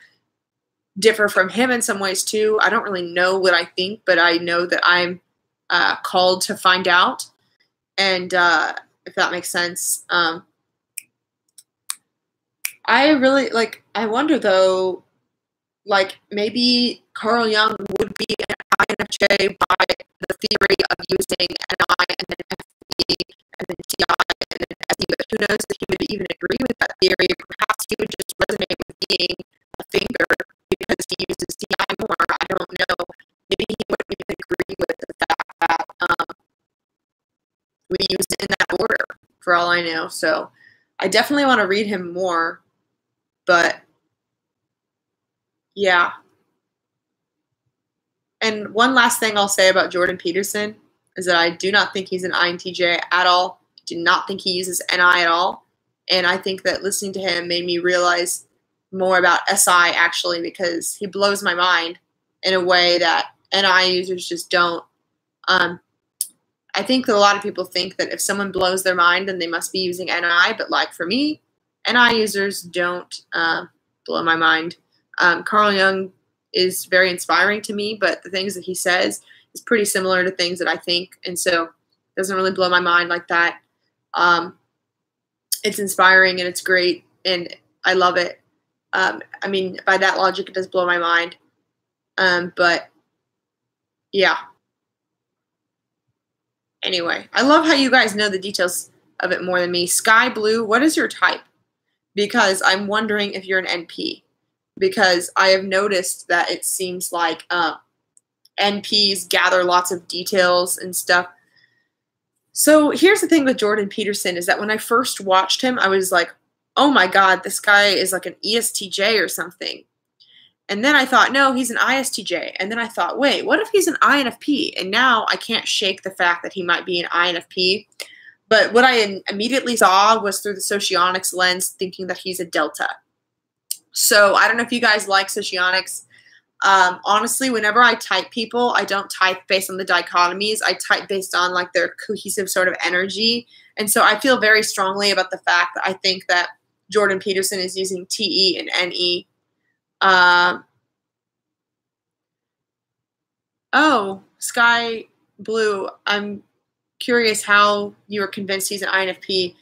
differ from him in some ways too. I don't really know what I think, but I know that I'm called to find out. And if that makes sense. I really like, I wonder though, like maybe Carl Jung would be an INFJ by the theory of using NI and then FE and then TI and then SE, but who knows if he would even agree with that theory. Perhaps he would just resonate with being a thinker because he uses TI more. I don't know. Maybe he wouldn't even agree with the fact that we use it in that order, for all I know. So I definitely want to read him more, but yeah. And one last thing I'll say about Jordan Peterson is that I do not think he's an INTJ at all. I do not think he uses NI at all. And I think that listening to him made me realize more about SI actually, because he blows my mind in a way that NI users just don't. I think that a lot of people think that if someone blows their mind, then they must be using NI. But like for me, NI users don't blow my mind. Carl Jung is very inspiring to me, but the things that he says is pretty similar to things that I think, and so it doesn't really blow my mind like that. It's inspiring and it's great, and I love it. I mean, by that logic, it does blow my mind. But yeah. Anyway, I love how you guys know the details of it more than me. Sky Blue, what is your type? Because I'm wondering if you're an NP. Because I have noticed that it seems like NPs gather lots of details and stuff. So here's the thing with Jordan Peterson is that when I first watched him, I was like, oh my God, this guy is like an ESTJ or something. And then I thought, no, he's an ISTJ. And then I thought, wait, what if he's an INFP? And now I can't shake the fact that he might be an INFP. But what I immediately saw was through the socionics lens, thinking that he's a Delta. So I don't know if you guys like socionics. Honestly, whenever I type people, I don't type based on the dichotomies. I type based on like their cohesive sort of energy. And so I feel very strongly about the fact that I think that Jordan Peterson is using TE and NE. Oh, Sky Blue, I'm curious how you were convinced he's an INFP.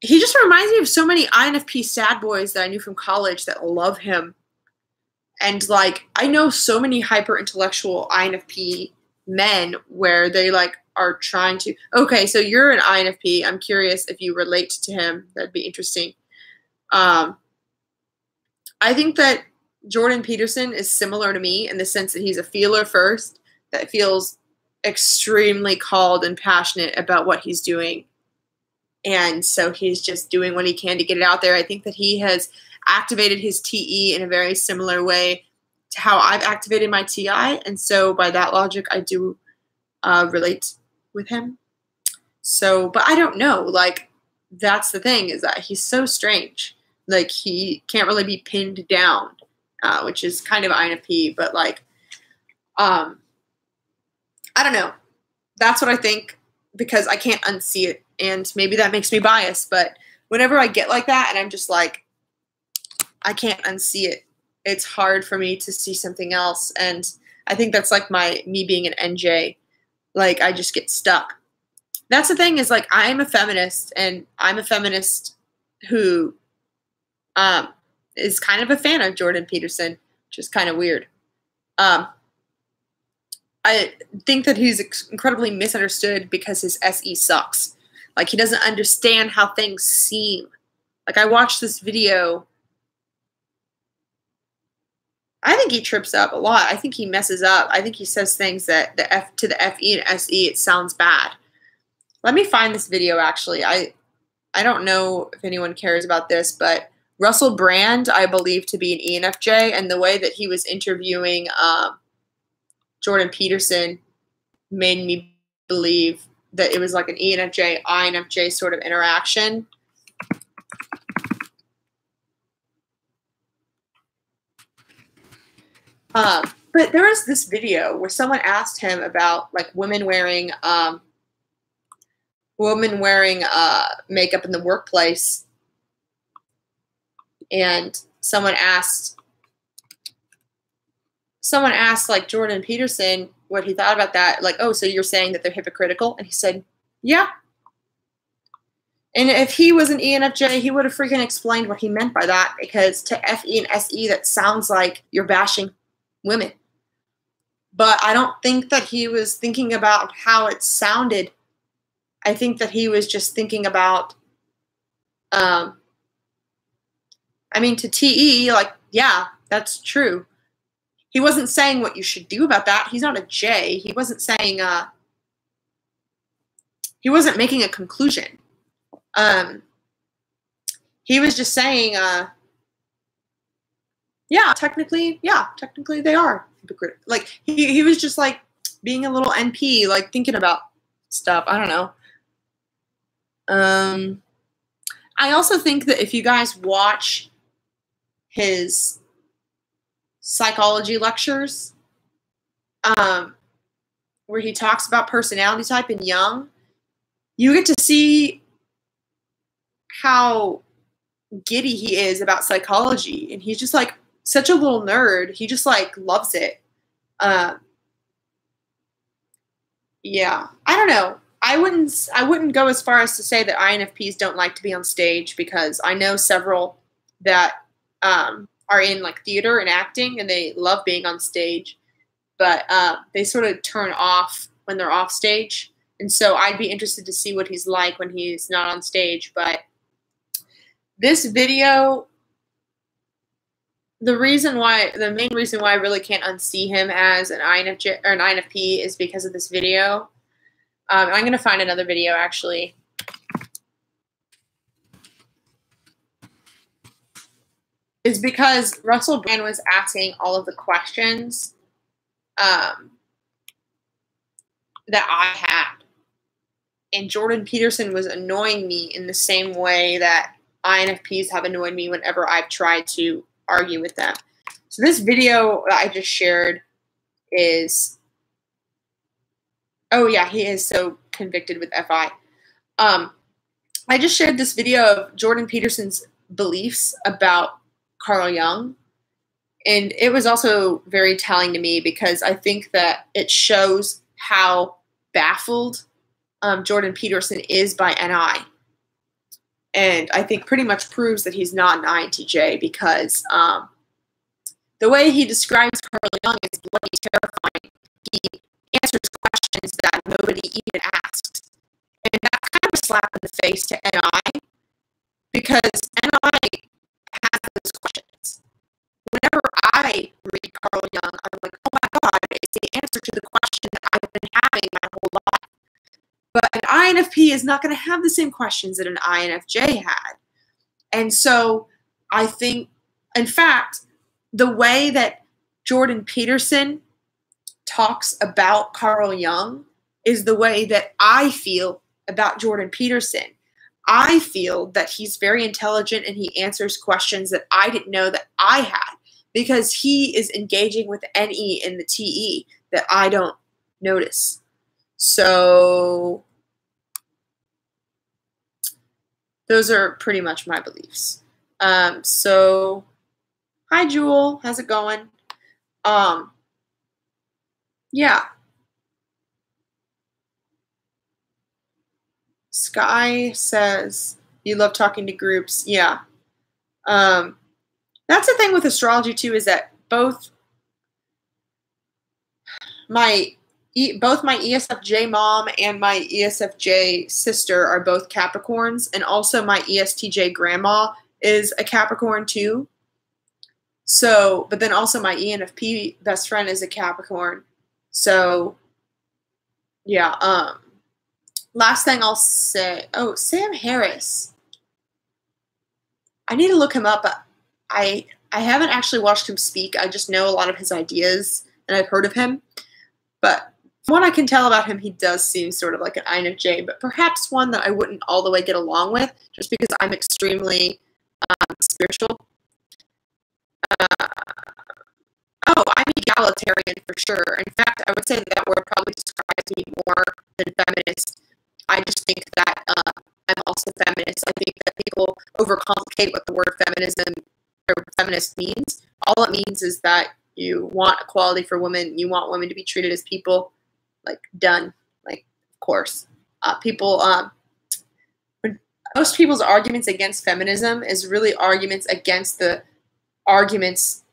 He just reminds me of so many INFP sad boys that I knew from college that love him. And like, I know so many hyper intellectual INFP men where they like are trying to, okay, so you're an INFP. I'm curious if you relate to him. That'd be interesting. I think that Jordan Peterson is similar to me in the sense that he's a feeler first, that feels extremely called and passionate about what he's doing. And so he's just doing what he can to get it out there. I think that he has activated his TE in a very similar way to how I've activated my TI. And so by that logic, I do relate with him. So, but I don't know. Like, that's the thing, is that he's so strange. Like, he can't really be pinned down, which is kind of INFP. But, like, I don't know. That's what I think, because I can't unsee it. And maybe that makes me biased, but whenever I get like that and I'm just like, I can't unsee it, it's hard for me to see something else. And I think that's like me being an NJ. Like, I just get stuck. That's the thing, is like, I am a feminist, and I'm a feminist who is kind of a fan of Jordan Peterson, which is kind of weird. I think that he's incredibly misunderstood because his SE sucks. Like, he doesn't understand how things seem. Like, I watched this video. I think he trips up a lot. I think he messes up. I think he says things that to the FE and SE, it sounds bad. Let me find this video, actually. I don't know if anyone cares about this, but Russell Brand, I believe to be an ENFJ, and the way that he was interviewing Jordan Peterson made me believe that it was like an ENFJ, INFJ sort of interaction. But there was this video where someone asked him about like women wearing makeup in the workplace, and someone asked like Jordan Peterson what he thought about that. Like, oh, so you're saying that they're hypocritical? And he said, yeah. And if he was an ENFJ, he would have freaking explained what he meant by that, because to FE and SE, that sounds like you're bashing women. But I don't think that he was thinking about how it sounded. I think that he was just thinking about, I mean, to TE, like, yeah, that's true. He wasn't saying what you should do about that. He's not a J. He wasn't saying, he wasn't making a conclusion. He was just saying, yeah, technically they are hypocritical. Like he was just like being a little NP, like thinking about stuff. I don't know. I also think that if you guys watch his psychology lectures, where he talks about personality type and Jung, you get to see how giddy he is about psychology, and he's just like such a little nerd. He just like loves it. Yeah, I don't know. I wouldn't go as far as to say that INFPs don't like to be on stage, because I know several that are in like theater and acting, and they love being on stage, but they sort of turn off when they're off stage. And so I'd be interested to see what he's like when he's not on stage. But this video, the main reason why I really can't unsee him as an INFJ or an INFP is because of this video. I'm going to find another video, actually. Is because Russell Brand was asking all of the questions that I had. And Jordan Peterson was annoying me in the same way that INFPs have annoyed me whenever I've tried to argue with them. So this video that I just shared is, oh yeah, he is so convicted with FI. I just shared this video of Jordan Peterson's beliefs about Carl Jung, and it was also very telling to me because I think that it shows how baffled Jordan Peterson is by NI. And I think pretty much proves that he's not an INTJ, because the way he describes Carl Jung is bloody terrifying. He answers questions that nobody even asked. And that's kind of a slap in the face to NI, because NI has those questions. Whenever I read Carl Jung, I'm like, oh my God, it's the answer to the question that I've been having my whole life. But an INFP is not going to have the same questions that an INFJ had. And so I think, in fact, the way that Jordan Peterson talks about Carl Jung is the way that I feel about Jordan Peterson. I feel that he's very intelligent and he answers questions that I didn't know that I had, because he is engaging with NE and the TE that I don't notice. So those are pretty much my beliefs. So hi Jewel, how's it going? Yeah. Sky says you love talking to groups. Yeah. That's the thing with astrology too, is that both my ESFJ mom and my ESFJ sister are both Capricorns, and also my ESTJ grandma is a Capricorn too. So, but then also my ENFP best friend is a Capricorn. So, yeah. Last thing I'll say, oh, Sam Harris. I need to look him up. I haven't actually watched him speak. I just know a lot of his ideas, and I've heard of him. But from what I can tell about him, he does seem sort of like an INFJ, but perhaps one that I wouldn't all the way get along with, just because I'm extremely spiritual. Oh, I'm egalitarian for sure. In fact, I would say that word probably describes me more than feminist. I just think that I'm also feminist. I think that people overcomplicate what the word feminism or feminist means. All it means is that you want equality for women. You want women to be treated as people. Like, done. Like, of course. Most people's arguments against feminism is really arguments against the arguments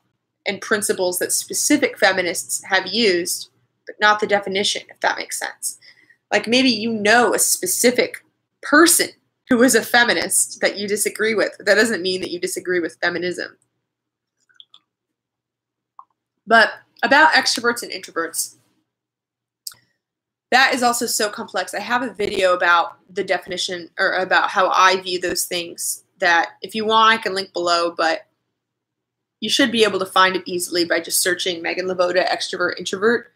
and principles that specific feminists have used, but not the definition, if that makes sense. Like, maybe you know a specific person who is a feminist that you disagree with. That doesn't mean that you disagree with feminism. But about extroverts and introverts, that is also so complex. I have a video about the definition, or about how I view those things, that if you want, I can link below. But You should be able to find it easily by just searching Megan Lavoda extrovert introvert.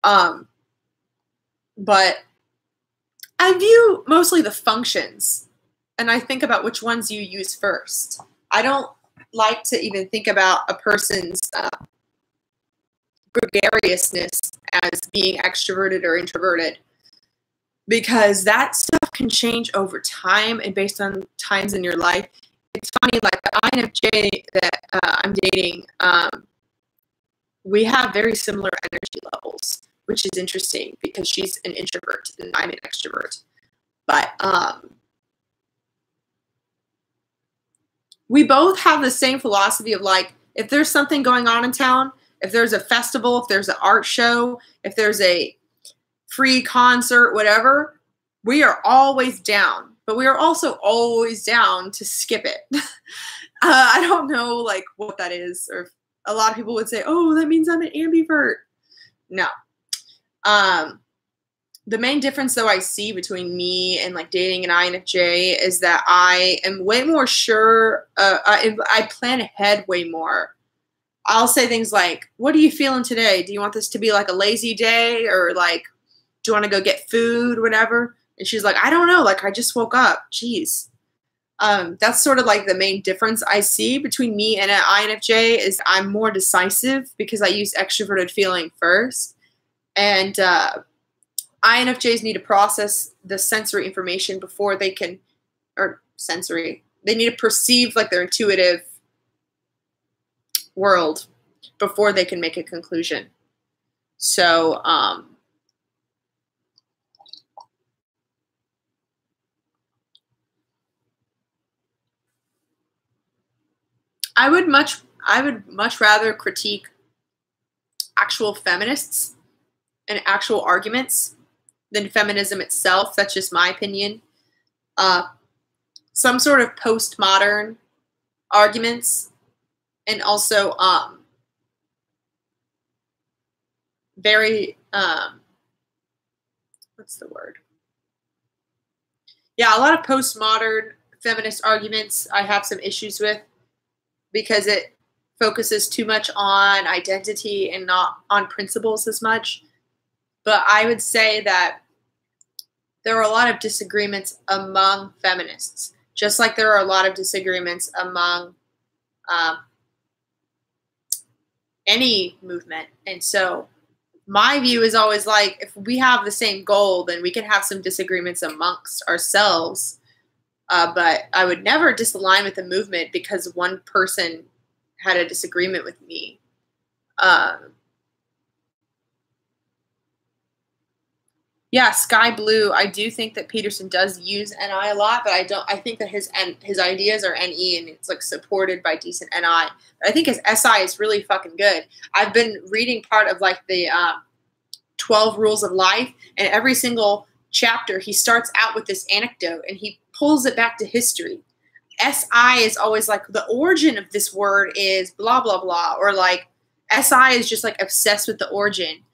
But I view mostly the functions, and I think about which ones you use first. I don't like to even think about a person's gregariousness as being extroverted or introverted, because that stuff can change over time and based on times in your life. It's funny, like the INFJ that I'm dating, we have very similar energy levels, which is interesting because she's an introvert and I'm an extrovert. But we both have the same philosophy of, like, if there's something going on in town, if there's a festival, if there's an art show, if there's a free concert, whatever, we are always down. But we are also always down to skip it. I don't know, like, what that is. Or a lot of people would say, oh, that means I'm an ambivert. No. The main difference, though, I see between me and, like, dating an INFJ is that I am way more sure. I plan ahead way more. I'll say things like, what are you feeling today? Do you want this to be like a lazy day, or like, do you want to go get food, whatever? And she's like, I don't know. Like, I just woke up. Jeez. That's sort of like the main difference I see between me and an INFJ is I'm more decisive because I use extroverted feeling first. And INFJs need to process the sensory information before they can, or sensory, they need to perceive like their intuitive world before they can make a conclusion. So, I would much rather critique actual feminists and actual arguments than feminism itself. That's just my opinion. Some sort of postmodern arguments, and also very what's the word? Yeah, a lot of postmodern feminist arguments I have some issues with because it focuses too much on identity and not on principles as much. But I would say that there are a lot of disagreements among feminists, just like there are a lot of disagreements among any movement. And so my view is always like, if we have the same goal, then we can have some disagreements amongst ourselves. But I would never disalign with the movement because one person had a disagreement with me. Yeah, Sky Blue. I do think that Peterson does use NI a lot, but I think that his ideas are NE and it's like supported by decent NI. But I think his SI is really fucking good. I've been reading part of like the 12 Rules of Life, and every single chapter he starts out with this anecdote and he pulls it back to history. SI is always like the origin of this word is blah blah blah, or like SI is just like obsessed with the origin.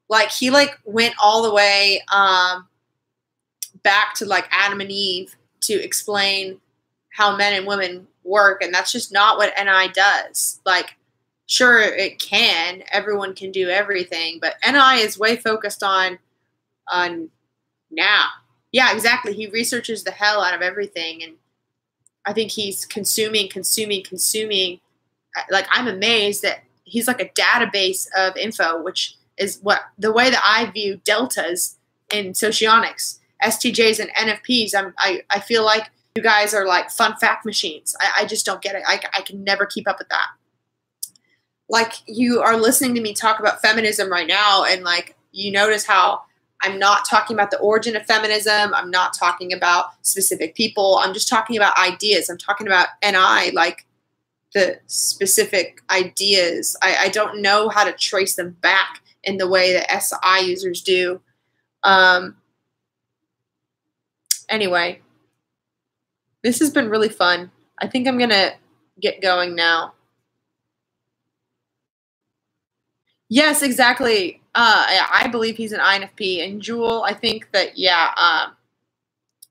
Like he like went all the way back to like Adam and Eve to explain how men and women work, and that's just not what NI does. Like, sure, it can. Everyone can do everything, but NI is way focused on now. Yeah, exactly. He researches the hell out of everything, and I think he's consuming. Like, I'm amazed that he's like a database of info, which is what the way that I view deltas in socionics, STJs and NFPs. I feel like you guys are like fun fact machines. I just don't get it. I can never keep up with that. Like, you are listening to me talk about feminism right now, and like you notice how I'm not talking about the origin of feminism. I'm not talking about specific people. I'm just talking about ideas. I'm talking about NI, like the specific ideas. I don't know how to trace them back in the way that SI users do. Anyway, this has been really fun. I think I'm going to get going now. Yes, exactly. I believe he's an INFP. And Jewel, I think that, yeah,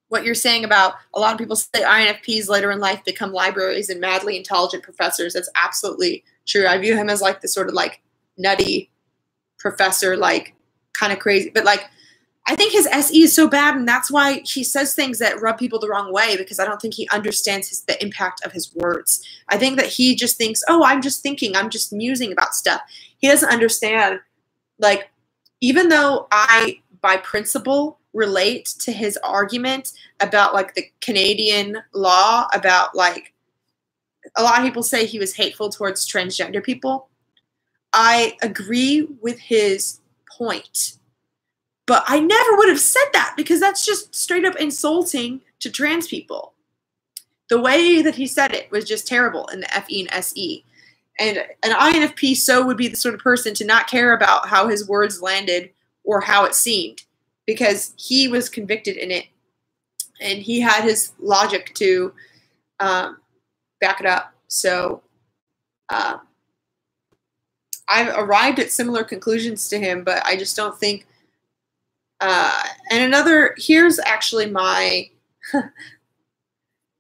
what you're saying about a lot of people say INFPs later in life become libraries and madly intelligent professors. That's absolutely true. I view him as like the sort of like nutty professor, like kind of crazy. But like, I think his SE is so bad, and that's why he says things that rub people the wrong way, because I don't think he understands the impact of his words. I think that he just thinks, oh, I'm just thinking, I'm just musing about stuff. He doesn't understand, like, even though I, by principle, relate to his argument about, like, the Canadian law about, like, a lot of people say he was hateful towards transgender people. I agree with his point. But I never would have said that, because that's just straight up insulting to trans people. The way that he said it was just terrible in the FE and SE. And an INFP so would be the sort of person to not care about how his words landed or how it seemed, because he was convicted in it and he had his logic to back it up. So I've arrived at similar conclusions to him, but I just don't think. And another, here's actually my,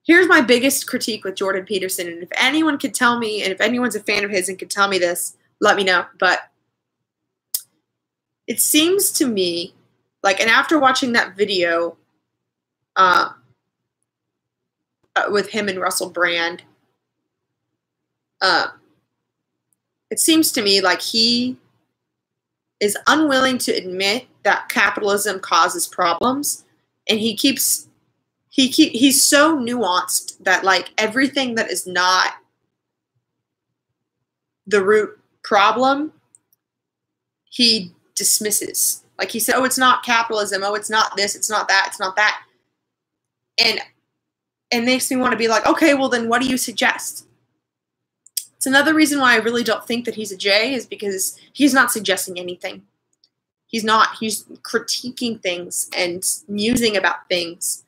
here's my biggest critique with Jordan Peterson. And if anyone could tell me, and if anyone's a fan of his and could tell me this, let me know. But it seems to me like, and after watching that video with him and Russell Brand, it seems to me like he is unwilling to admit that capitalism causes problems, and he's so nuanced that, like, everything that is not the root problem, he dismisses. Like, he said, oh, it's not capitalism, oh, it's not this, it's not that, it's not that. And it makes me want to be like, okay, well then what do you suggest? It's another reason why I really don't think that he's a J, is because he's not suggesting anything. He's not. He's critiquing things and musing about things.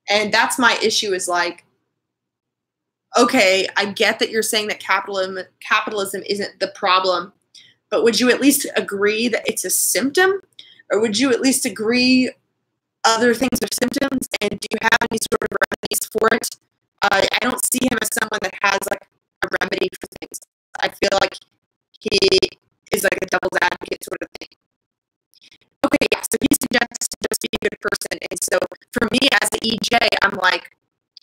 And that's my issue, is like, okay, I get that you're saying that capitalism isn't the problem, but would you at least agree that it's a symptom? Or would you at least agree other things are symptoms? And do you have any sort of remedies for it? I don't see him as someone that has like a remedy for things. I feel like he is like a devil's advocate sort of thing. Okay, yeah, so he suggests to just be a good person. And so for me as an EJ, I'm like,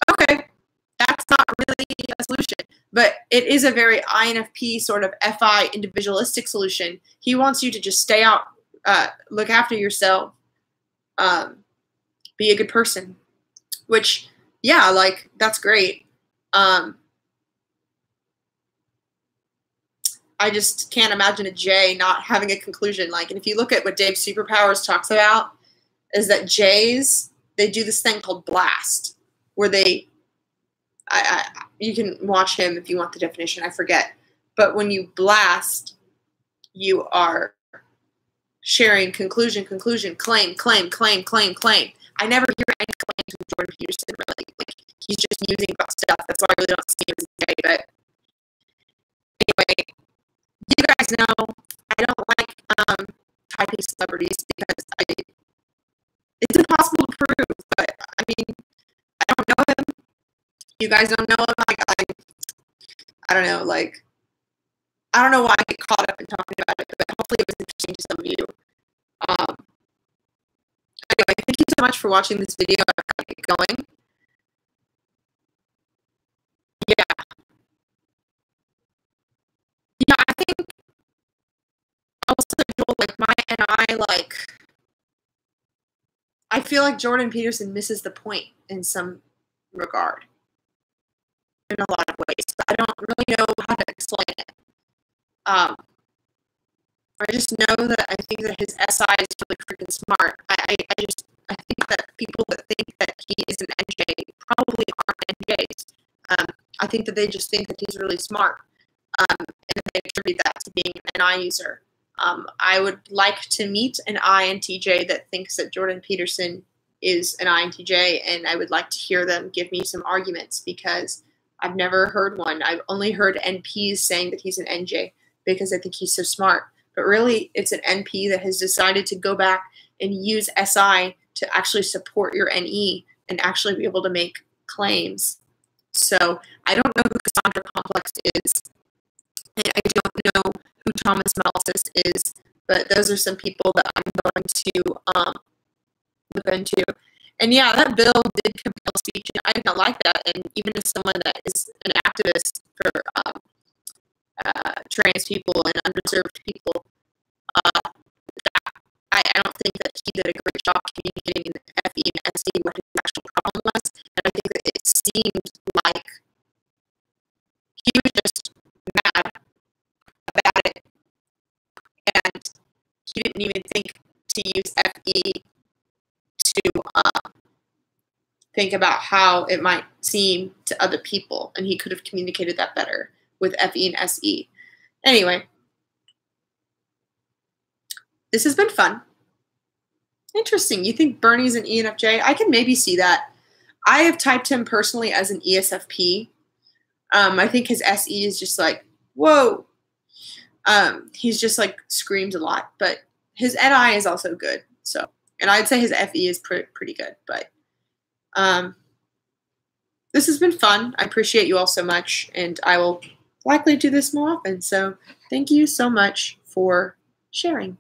okay, that's not really a solution. But it is a very INFP sort of FI individualistic solution. He wants you to just stay out, look after yourself, be a good person. Which, yeah, like, that's great. I just can't imagine a J not having a conclusion. Like, and if you look at what Dave Superpowers talks about, is that J's, they do this thing called blast, where they, you can watch him if you want the definition, I forget. But when you blast, you are sharing conclusion, conclusion, claim, claim, claim, claim, claim. I never hear any claims from Jordan Peterson, really. Like, he's just musing about stuff. That's why I really don't see him as a J. But anyway, you guys know I don't like typing celebrities, because it's impossible to prove. But I mean, I don't know him. You guys don't know him. Like, I don't know. Like, I don't know why I get caught up in talking about it, but hopefully it was interesting to some of you. Anyway, thank you so much for watching this video. I've got to get going. Yeah. Yeah, I think also, like, my NI, like, I feel like Jordan Peterson misses the point in some regard, in a lot of ways, but I don't really know how to explain it. I just know that I think that his SI is really freaking smart. I think that people that think that he is an NJ probably aren't NJs. I think that they just think that he's really smart, and they attribute that to being an NI user. I would like to meet an INTJ that thinks that Jordan Peterson is an INTJ, and I would like to hear them give me some arguments, because I've never heard one. I've only heard NPs saying that he's an NJ because I think he's so smart. But really, it's an NP that has decided to go back and use SI to actually support your NE and actually be able to make claims. So I don't know who Cassandra Complex is, and I don't know who Thomas Malthus is, but those are some people that I'm going to look into. And yeah, that bill did compel speech, and I did not like that. And even as someone that is an activist for trans people and underserved people, I don't think that he did a great job communicating in the FE and SE what his actual problem was. And I think that it seemed like he was just mad about it, and he didn't even think to use FE to think about how it might seem to other people, and he could have communicated that better with FE and SE. Anyway, this has been fun. Interesting. You think Bernie's an ENFJ? I can maybe see that. I have typed him personally as an ESFP. I think his SE is just like, whoa. He's just like screams a lot, but his NI is also good. So, and I'd say his FE is pretty good, but this has been fun. I appreciate you all so much, and I will likely do this more often. So thank you so much for sharing.